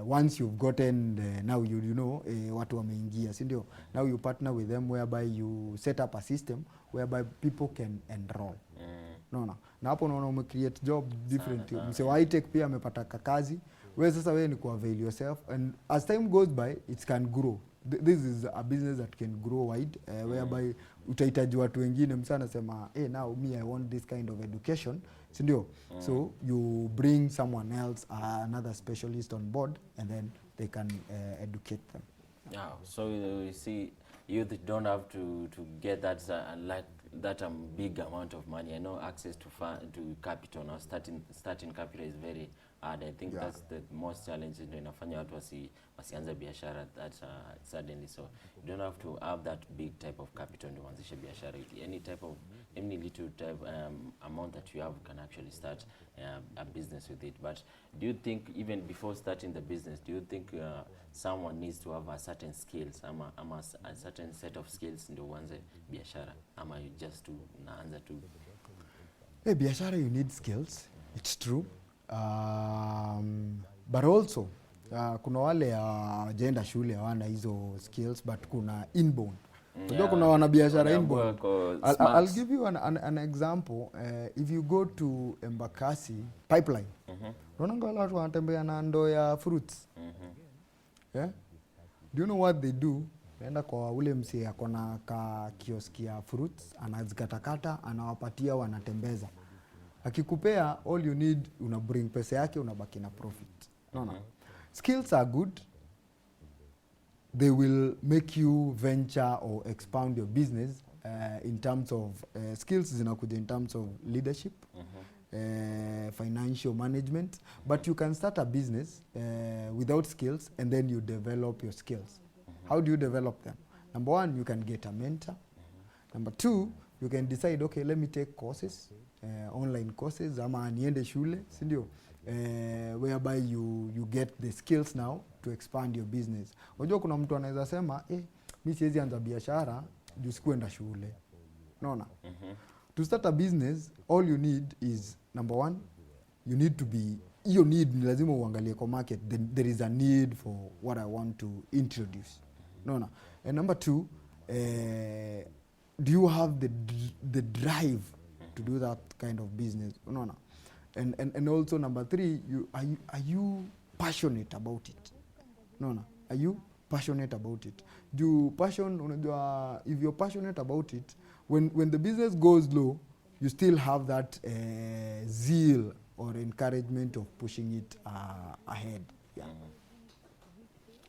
Once you've gotten now you know watu wameingia, si ndio? Now you partner with them whereby you set up a system whereby people can enroll. No. Na hapo unaona umecreate job different. Mse wa iTech pia amepata kazi. Wewe sasa wewe ni ku-avail yourself, and as time goes by it can grow. This is a business that can grow wide, whereby utahitaji watu wengine. Msa anasema now me I want this kind of education, si ndio? So you bring someone else, another specialist on board, and then they can educate them. Yeah, so you see, youth don't have to get that like that big amount of money. I know access to capital now, starting capital is very hard. I think that's the most challenging ndio inafanya watu wasianze biashara that suddenly. So you don't have to have that big type of capital ndio uanzishe biashara. Any little type amount that you have can actually start a business with it. But do you think even before starting the business, do you think someone needs to have a certain skills, ama a certain set of skills ndio uanze biashara, ama you just unaanza tu? Biashara you need skills, it's true. But also kuna wale wajaenda shule hawana hizo skills, but kuna inbound. Unajua kuna wanabiashara inbound. I'll give you an example. If you go to Embakasi pipeline, unaona watu wanatembea na ndoo ya fruits. Yeah? Do you know what they do? Naenda kwa ule msee akona ka kioski ya fruits, anazikatakata, anawapatia, wanatembeza. Akikupea, all you need, una bring pesa yake, unabaki na profit. No. Skills are good. They will make you venture or expand your business in terms of skills zinakuja in terms of leadership, financial management. But you can start a business without skills, and then you develop your skills. How do you develop them? Number one, you can get a mentor. Number two, you can decide, okay, let me take courses, online courses, ama niende shule, si ndio? Whereby you get the skills now to expand your business. Unajua kuna mtu anaweza sema, mimi siwezi anza biashara juu sikuenda shule. Unaona? To start a business, all you need is, number one, you need to be, your need ni lazima uangalie kwa market, there is a need for what I want to introduce. No. And number two, do you have the drive to do that kind of business? No. And also number three, are you passionate about it? No. Are you passionate about it? Unajua, if you're passionate about it, when the business goes low, you still have that zeal or encouragement of pushing it ahead. Yeah.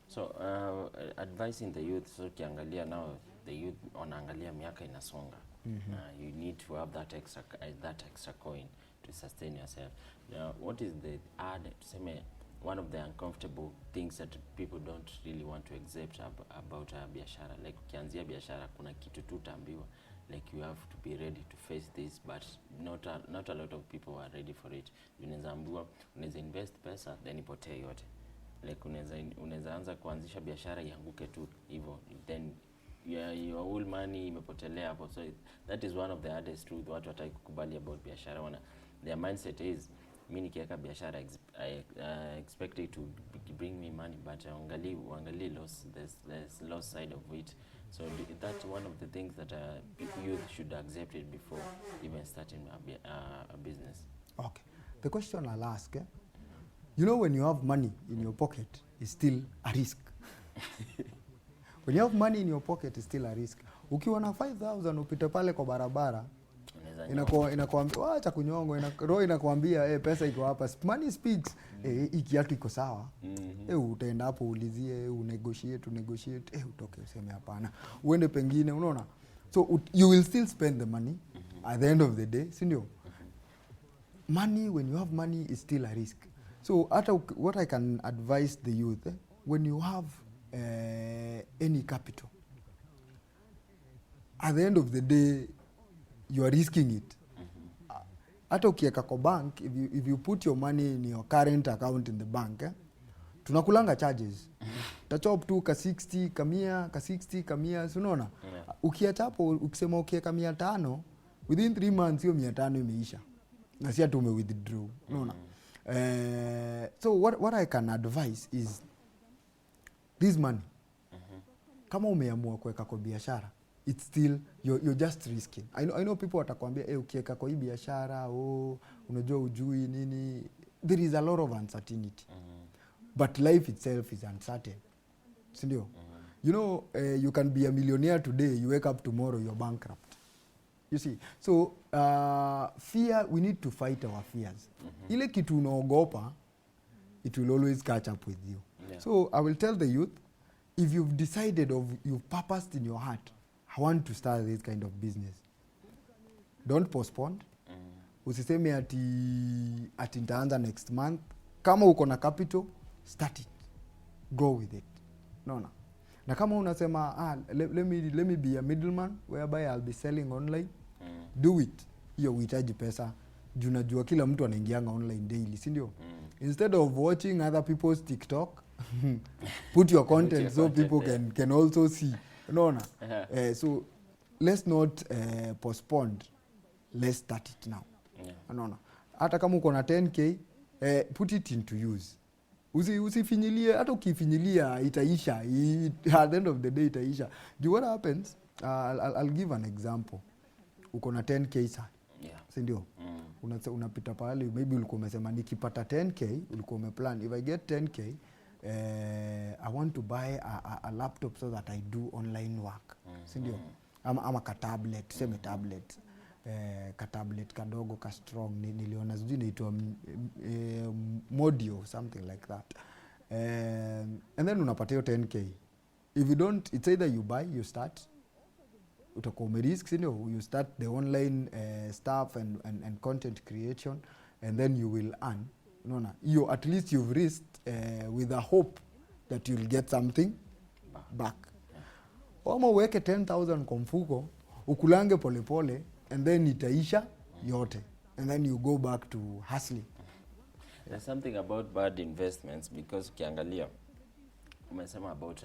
So advising the youth, so kiangalia now the youth wanaangalia miaka inasonga. You need to have that extra coin to sustain yourself. Now, what is the one of the uncomfortable things that people don't really want to accept about biashara? Like ukianzia biashara kuna kitu tu utaambiwa, like you have to be ready to face this, but not a lot of people are ready for it. Unaweza invest pesa then ipotee yote. Like unaweza anza kuanzisha biashara ianguke tu hivyo, then your whole money imepotelea hapo. So that is one of the hardest truth watu wataki kukubali about biashara. Their mindset is, mimi nikiweka biashara I expect it to bring me money, but uangalie loss, there's loss side of it. So that's one of the things that youth should accept it before even starting a business. Okay. The question I'll ask, you know, when you have money in your pocket, it's still a risk. When you have money in your pocket, it's still a risk. Ukiwa na 5,000 upite pale kwa barabara, inakuambia acha kunyongo, roho inakuambia pesa iko hapa, money speaks. Ikiatu iko sawa. Utaenda hapo ulizie, unegotiate, utoke useme hapana. Uende pengine, unaona. So you will still spend the money, at the end of the day, sindio? Money, when you have money, is still a risk. So what I can advise the youth, when you have any capital, at the end of the day, you are risking it. Hata ukieka kwa bank, if you put your money in your current account in the bank, tunakulanga charges. Tachop tu ka 60, ka 100, ka 60, ka 100, unaona? Ukiacha hapo, ukisema ukieka 500, within 3 months hiyo 500 imeisha. Na si atu withdraw, unaona? So what I can advise is this money. Kama umeamua kuweka kwa biashara, it's still you're just risking. I know people watakwambia ukiweka kwa hii biashara, unajua ujui nini. There is a lot of uncertainty. But life itself is uncertain. Sindio? You know, you can be a millionaire today, you wake up tomorrow, you're bankrupt. You see? So, fear, we need to fight our fears. Ile kitu unaogopa, it will always catch up with you. Yeah. So, I will tell the youth, if you've decided or you've purposed in your heart, I want to start this kind of business, don't postpone. Usiseme ati nitaanza next month. Kama uko na capital, start it. Go with it. No. Na kama unasema, let me be a middleman whereby I'll be selling online, do it. Hiyo uhitaji pesa. Juu najua kila mtu anaingianga online daily, si ndio? Instead of watching other people's TikTok, put your content so people can also see. No. So let's not postpone. Let's start it now. No. Hata kama uko na 10k, put it into use. Usifinyilie, hata ukifinyilia itaisha. At the end of the day itaisha. Do what happens? I'll give an example. Uko na 10k sa. Si ndio? Unapita pale, maybe ulikuwa umesema nikipata 10k, ulikuwa umeplan, if I get 10k, I want to buy a laptop so that I do online work. Si ndio? Ama ka tablet, tuseme tablet. Ka tablet kadogo ka strong, niliona sijui inaitwa Modio, something like that. And then unapata hiyo 10k. If you don't, it's either you buy, you start, utakuwa umerisk, you start the online stuff and content creation, and then you will earn. You at least you've risked with a hope that you'll get something back. Oma uweke 10,000 kwa mfuko, ukulange polepole, and then itaisha yote, and then you go back to hustling. There's something about bad investments, because ukiangalia umesema about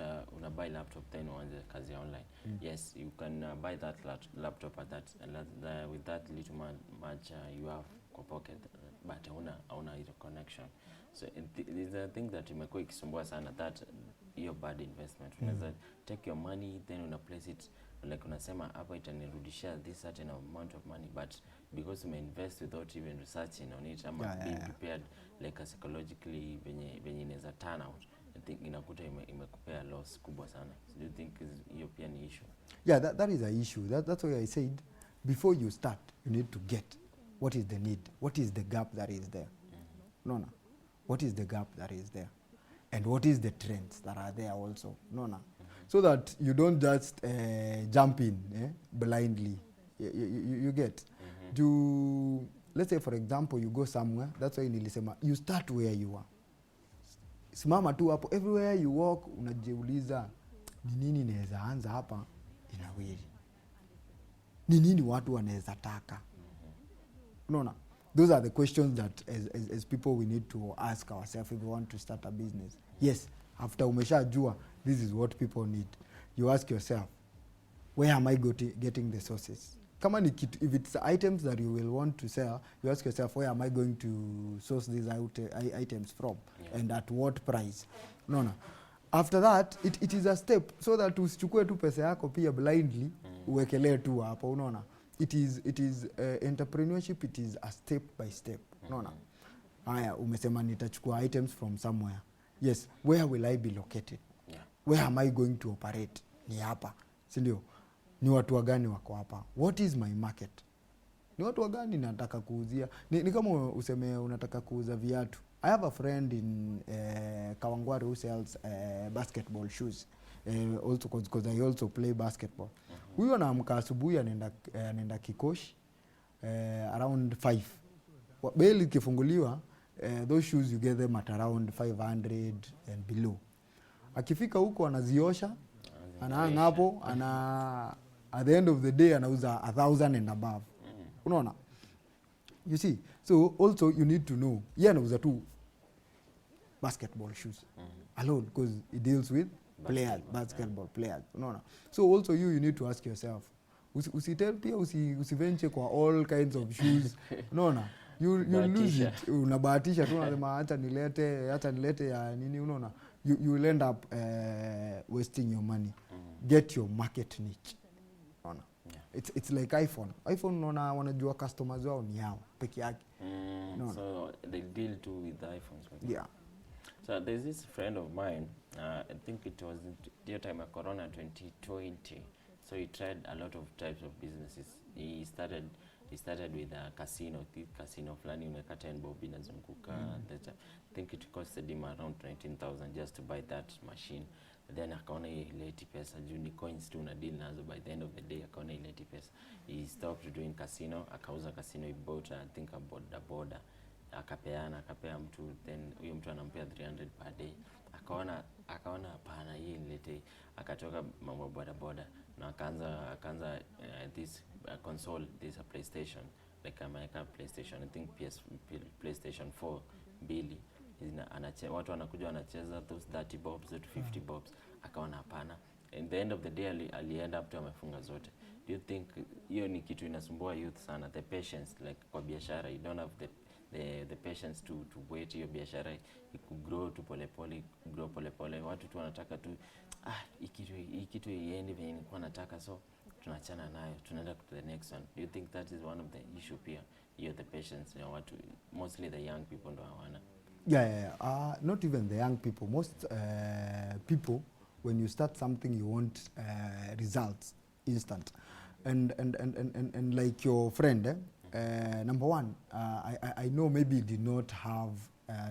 buy laptop then uanze kazi online. Yes, you can buy that laptop at that with that little much you have kwa pocket, but hauna ile connection. So there's a thing that imekuwa ikisumbua sana, that your bad investment. Unaweza take your money then una place it, like unasema hapa itanirudishia this certain amount of money, but because you may invest without even researching on it, being prepared like psychologically venye inaweza turn out, I think inakuta imekupea loss kubwa sana. So do you think hiyo pia ni issue? Yeah, that is an issue. That's why I said before you start, you need to get what is the need, what is the gap that is there. No. What is the gap that is there? And what is the trends that are there also? No. So that you don't just jump in blindly. You get. Let's say for example you go somewhere, that's why nilisema you start where you are. Simama tu hapo, everywhere you walk unajiuliza ni nini naweza anza hapa inawili. Ni nini watu wanaweza taka? Unaona? Those are the questions that as people we need to ask ourselves if we want to start a business. Yes, after umeshajua this is what people need, you ask yourself, where am I getting the sources? Kama ni kitu, if it's items that you will want to sell, you ask yourself, where am I going to source these items from? And at what price? No. After that, it is a step, so that usichukue tu pesa yako pia blindly uwekelee tu hapo, unaona. It is entrepreneurship, it is a step by step. Unaona. Haya, umesema nitachukua items from somewhere. Yes, where will I be located? Where am I going to operate? Ni hapa. Si ndio? Ni watu wagani wako hapa? What is my market? Ni watu wagani nataka kuuzia? Ni kama useme unataka kuuza viatu. I have a friend in Kawangware who sells basketball shoes. Also because I also play basketball. Huyo anaamka asubuhi anaenda Kikoshi, around 5. Bail ikifunguliwa, those shoes you get them at around 500 and below. Akifika huko anaziosha, anaanga hapo, at the end of the day anauza 1,000 and above. Unaona? You see, so also you need to know, anauza tu basketball shoes alone, because it deals with basketball players. Unaona? So also you need to ask yourself, usitel pia usiventure kwa all kinds of shoes. Unaona? You lose it. Unabahatisha tu unasema hata nilete ya nini, unaona? You will end up wasting your money. Get your market niche. Unaona? It's like iPhone. Unaona wanajua customers wao ni yao peke yake. So they deal too with the iPhones. Right? Yeah. So there's this friend of mine, I think it was the time of Corona 2020. So he tried a lot of types of businesses. He started with a casino fulani umeka 10 bob inazunguka. I think it costed him around 19,000 just to buy that machine. Then akaona ileti pesa juu ni coins tu na deal nazo. By the end of the day akaona ileti pesa. He stopped doing casino, akauza casino, he bought I think a boda. Akapea mtu, then huyo mtu anampea 300 per day. Akaona hapana hii nilete, akatoka mambo boda na akaanza this console, this a PlayStation, like American PlayStation, I think PlayStation 4 mbili watu wanakuja wanacheza those 30 bobs to 50 bobs. Akaona hapana, in the end of the day alienda up to amefunga zote. Do you think hiyo ni kitu inasumbua youth sana, the patience, like kwa biashara you don't have the patience to wait hiyo biashara grow polepole. Watu tu wanataka tu hii kitu iende venye nilikuwa nataka, so tunachana nayo, tunaenda to the next one. Do you think that is one of the issue pia, the patience, watu mostly the young people ndo hawana? Not even the young people. Most people, when you start something, you want results instant, and like your friend, number one, I know maybe he did not have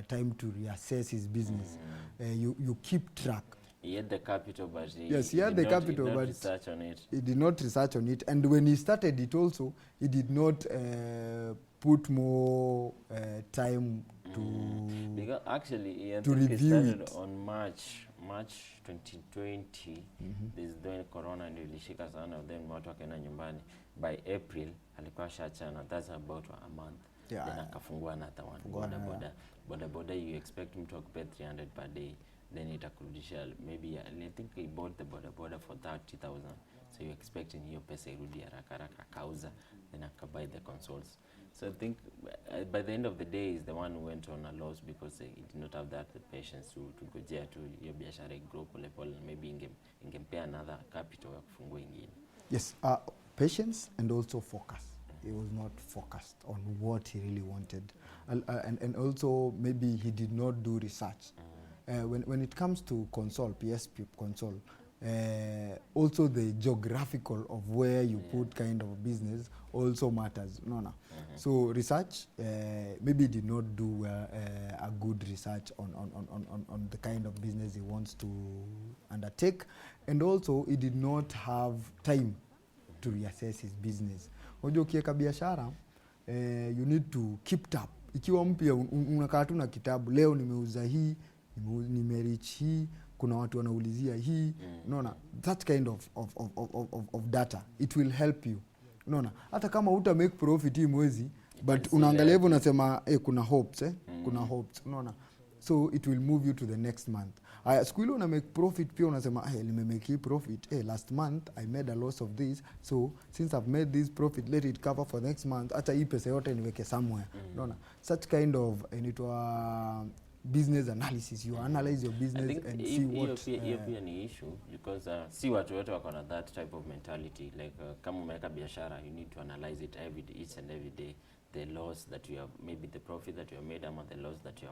time to reassess his business. You keep track. He had the capital, but he had the capital, but research on it. He did not research on it, and when he started it also, he did not put more time to because actually to review it on March 2020. This is when Corona ndio ilishika sana, then watu wakaenda nyumbani. By April alikuwa shachana, that's about a month. Then akafungua another one. Boda you expect mtu akupe 300 per day, then itakurudisha maybe I think he bought the boda for 30,000. So you expecting hiyo pesa irudi haraka kauza, then akabuy the consoles. So I think by the end of the day is the one who went on a loss because he did not have that patience to gojea to hiyo biashara grow polepole, maybe ingempea another capital ya kufungua ingine. Yes, patience and also focus. He was not focused on what he really wanted, and also maybe he did not do research. When it comes to console, PSP console, also the geographical of where you put kind of business also matters. So research, maybe did not do a good research on the kind of business he wants to undertake, and also he did not have time to reassess his business. Unajua ukiweka biashara, you need to keep tab. Ikiwa mpya unakaa tu na kitabu, leo nimeuza hii, nimereach hii, kuna watu wanaulizia hii, unaona, that kind of data, it will help you. Unaona, hata kama uta make profit hii mwezi, but unaangalia hivyo unasema kuna hopes, kuna hopes, unaona. So it will move you to the next month. Siku ile una make profit pia unasema nimemake hii profit, last month I made a loss of this, so since I've made this profit, let it cover for next month, hata hii pesa yote niweke somewhere. Unaona, such kind of business analysis. You analyze your business and see what hiyo pia ni issue because si watu wote wako na that type of mentality, like kama umeweka biashara, you need to analyze it each and every day, the loss that you have, maybe the profit that you have made, or the loss that you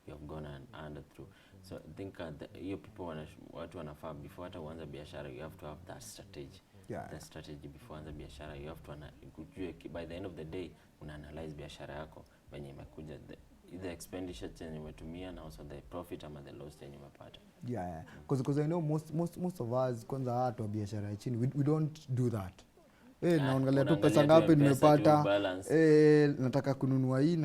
have gone under through. So I think hiyo people watu wanafaa before hata uanze biashara, you have to have that strategy. The strategy before uanze biashara, you have to by the end of the day una analyze biashara yako venye imekuja, the expenditure chenye umetumia na also the profit ama the loss chenye umepata. Because I know most of us, kwanza watu wa biashara chini, we don't do that. naangalia tu pesa unaangalia ngapi tu M-Pesa tu nimepata, balance. nataka kununua hii,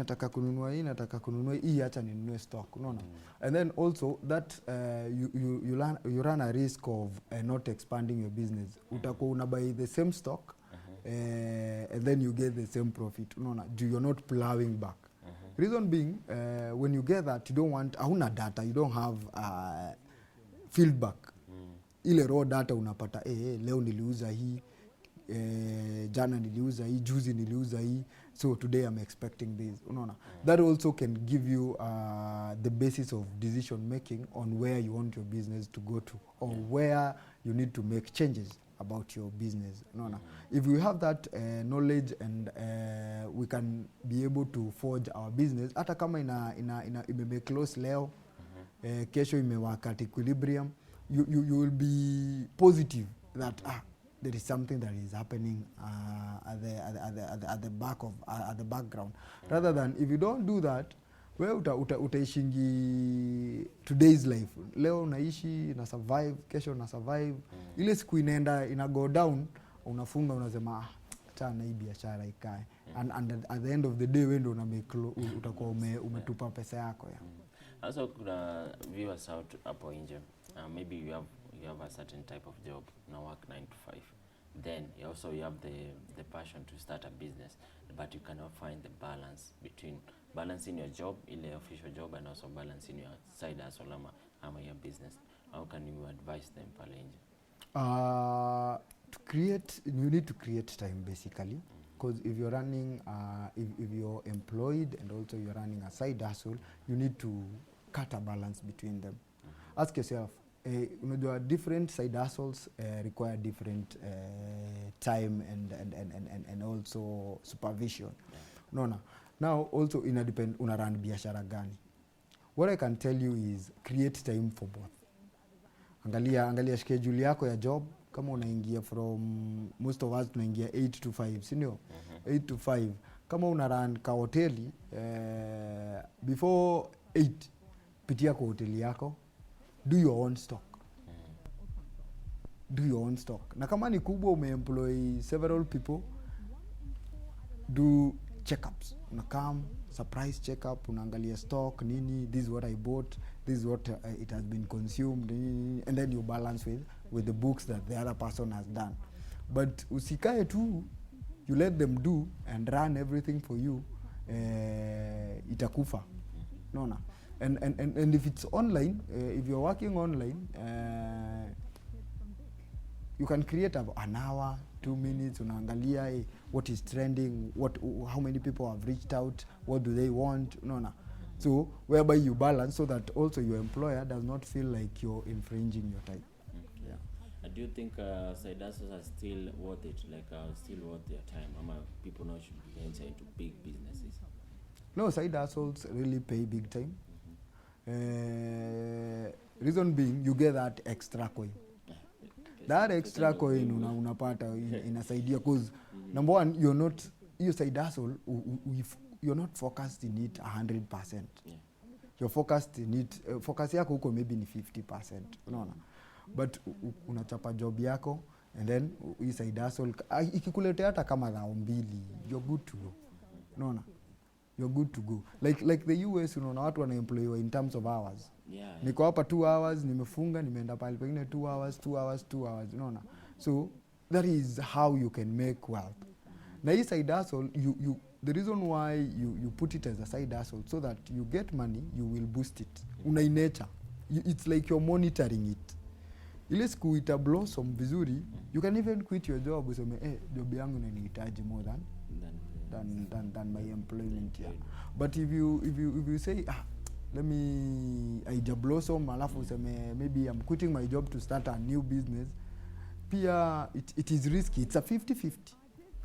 nataka kununua hii, acha ninunue stock, unaona. And then also that you run a risk of not expanding your business. Utakuwa una buy the same stock and then you get the same profit, unaona, you're not plowing back. Reason being, when you get that, you don't want, hauna data, you don't have feedback. Ile raw data unapata, leo niliuza hii, jana niliuza hii, juzi niliuza hii, so today I'm expecting this, unaona. That also can give you the basis of decision making on where you want your business to go to, or where you need to make changes about your business, unaona. If we have that knowledge and we can be able to forge our business, hata kama ime close leo, kesho imewaka at equilibrium, you will be positive that there is something that is happening at the background, rather than if you don't do that, wewe utaishingi today's life. Leo unaishi na survive, kesho na survive. Ile siku inaenda ina go down, unafunga, unasema acha na hii biashara ikae, and at the end of the day wewe una make utakuwa umetupa pesa yako ya. Also kuna viewers out hapo nje, maybe you have a certain type of job, na work 9 to 5, then you have the passion to start a business, but you cannot find the balance between balancing your job, ile official job, and also balancing your side hustle ama your business. How can you advise them pale nje? You need to create time basically, because if you're running if you're employed and also you're running a side hustle, you need to cut a balance between them. Ask yourself, unajua different side hustles require different time and also supervision, unaona. Now also ina depend una run biashara gani. What I can tell you is create time for both. Angalia schedule yako ya job, kama unaingia from, most of us tunaingia 8 to 5, si ndio? 8 to 5. Kama una run ka hoteli, before 8 pitia kwa hoteli yako, do your own stock. Na kama ni kubwa, umeemploy several people, do checkups. Unakam surprise checkup, unaangalia stock nini, this is what I bought, this is what it has been consumed, and then you balance with the books that the other person has done. But usikae tu, you let them do and run everything for you, itakufa, unaona. And if it's online, if you're working online, you can create an hour, 2 minutes, unaangalia what is trending, how many people have reached out, what do they want, unaona. So whereby you balance, so that also your employer does not feel like you're infringing your time. Do you think side hustles are still worth it, like still worth their time? People now should venture into big businesses? No, side hustles really pay big time. Reason being, you get that extra coin. That extra coin unapata inasaidia, because number one, you're not, your side hustle, you're not focused in it 100%. You're focused in it, focus yako huko maybe ni 50%, unaona. But unachapa job yako, and then hii side hustle ikikuletea hata kama 2,000, you're good to go, unaona. You're good to go. Like the US, unaona, watu wanaemployiwa in terms of hours. Niko hapa 2 hours, nimefunga, nimeenda pale pengine 2 hours, unaona. So that is how you can make wealth. Na hii side hustle, the reason why you put it as a side hustle, so that you get money, you will boost it. Unainature. It's like you're monitoring it. Ile siku ita blossom vizuri, you can even quit your job, useme job yangu inanihitaji more than my employment here. But if you say I blossom, alafu useme maybe I'm quitting my job to start a new business, pia it is risky. It's a 50-50.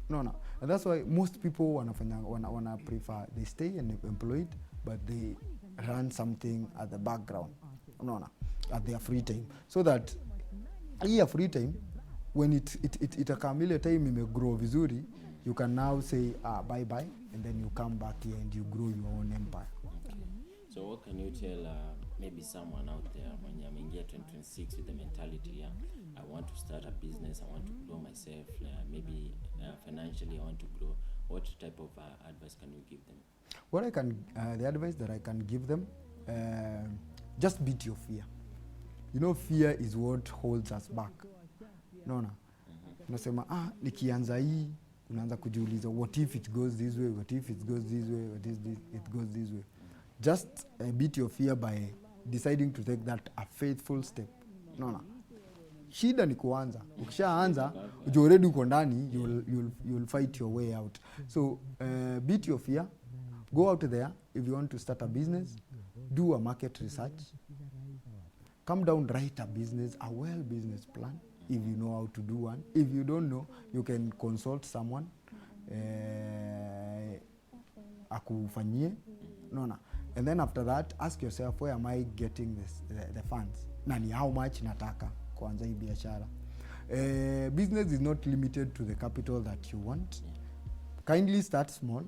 No. And that's why most people wanna prefer, they stay employed, but they run something at the background, at their free time, so that your free time, when it akamile time imegrow vizuri, you can now say bye bye, and then you come back here and you grow your own empire. Okay. So what can you tell maybe someone out there when you're in year 2026 with the mentality I want to start a business, I want to grow myself, maybe financially I want to grow, what type of advice can you give them? What I can, the advice that I can give them, just beat your fear. You know, fear is what holds us back. Naona? Unasema, nikianza hii, unaanza kujiuliza, what if it goes this way, what if it goes this way, what if it goes this way. Just beat your fear by deciding to take that a faithful step. Naona? Shida ni kuanza. Ukishaanza, you already uko ndani, you'll fight your way out. So, beat your fear. Go out there. If you want to start a business, do a market research. Come down, write a well business plan, if you know how to do one. If you don't know, you can consult someone. Akufanyie. And then after that, ask yourself, where am I getting the funds? Nani, how much nataka kuanza hii biashara? Business is not limited to the capital that you want. Kindly start small.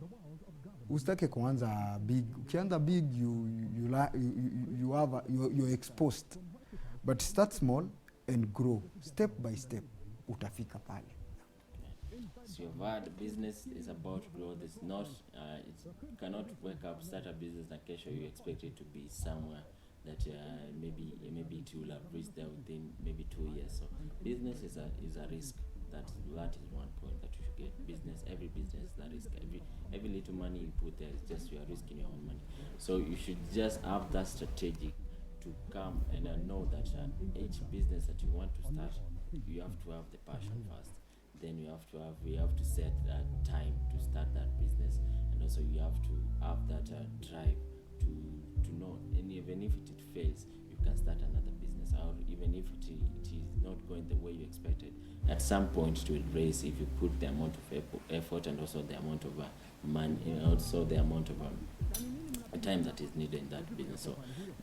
Usitake kuanza big. Ukianza big, you're exposed. But start small and grow step by step. Utafika pale. So you've heard business is about growth. It's not. You cannot wake up, start a business, and kesho you expect it to be somewhere that maybe it will have reached there within maybe 2 years. So business is a risk. That is one point that you should get. Every business is a risk. Every little money you put there is just you are risking your own money. So you should just have that strategy to come and know that each business that you want to start, you have to have the passion first. Then we have to set that time to start that business, and also you have to have that drive to know, and even if it fails, you can start another business, or even if it is not going the way you expected, at some point it will raise if you put the amount of effort and also the amount of money, and also the amount of time that is needed in that business. So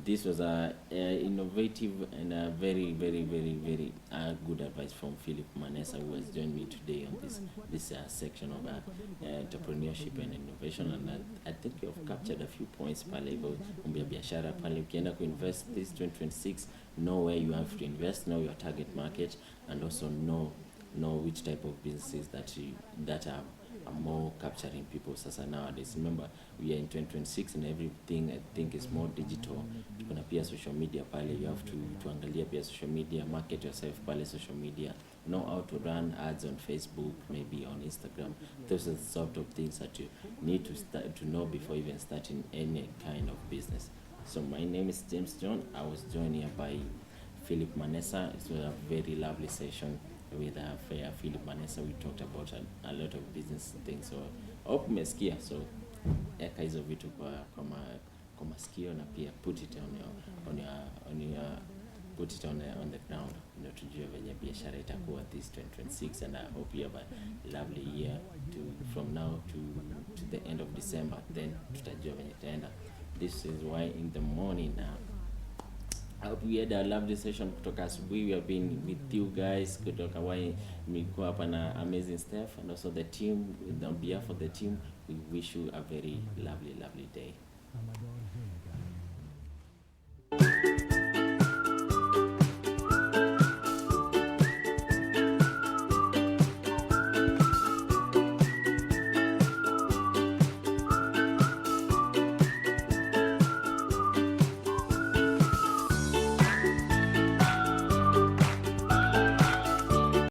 this was a innovative and a very, very, very, very good advice from Philip Manasi, who has joined me today on this section of entrepreneurship and innovation. And I think you have captured a few points pale hivyo mambo ya biashara pale. Ukienda kuinvest this 2026, know where you have to invest, know your target market, and also know which type of businesses that are more capturing people sasa nowadays. Remember, we are in 2026 and everything I think is more digital. Kuna pia social media pale, you have to angalia pia social media, market yourself pale social media, know how to run ads on Facebook, maybe on Instagram. Those are the sort of things that you need to know before even starting any kind of business. So my name is James John. I was joined here by Philip Manasi. It was a very lovely session with Philip Manasi. We talked about a lot of business things. So I hope umesikia. So eka hizo vitu kwa masikio na pia put it on the ground. Ndio tujue venye biashara itakuwa this 2026, and I hope you have a lovely year from now to the end of December. Then tutajua venye itaenda. This is Why in the Morning now. I hope we had a lovely session kutoka asubuhi. We have been with you guys kutoka Why. Mlikuwa hapa na amazing staff, and also the team. On behalf of the team, we wish you a very lovely day.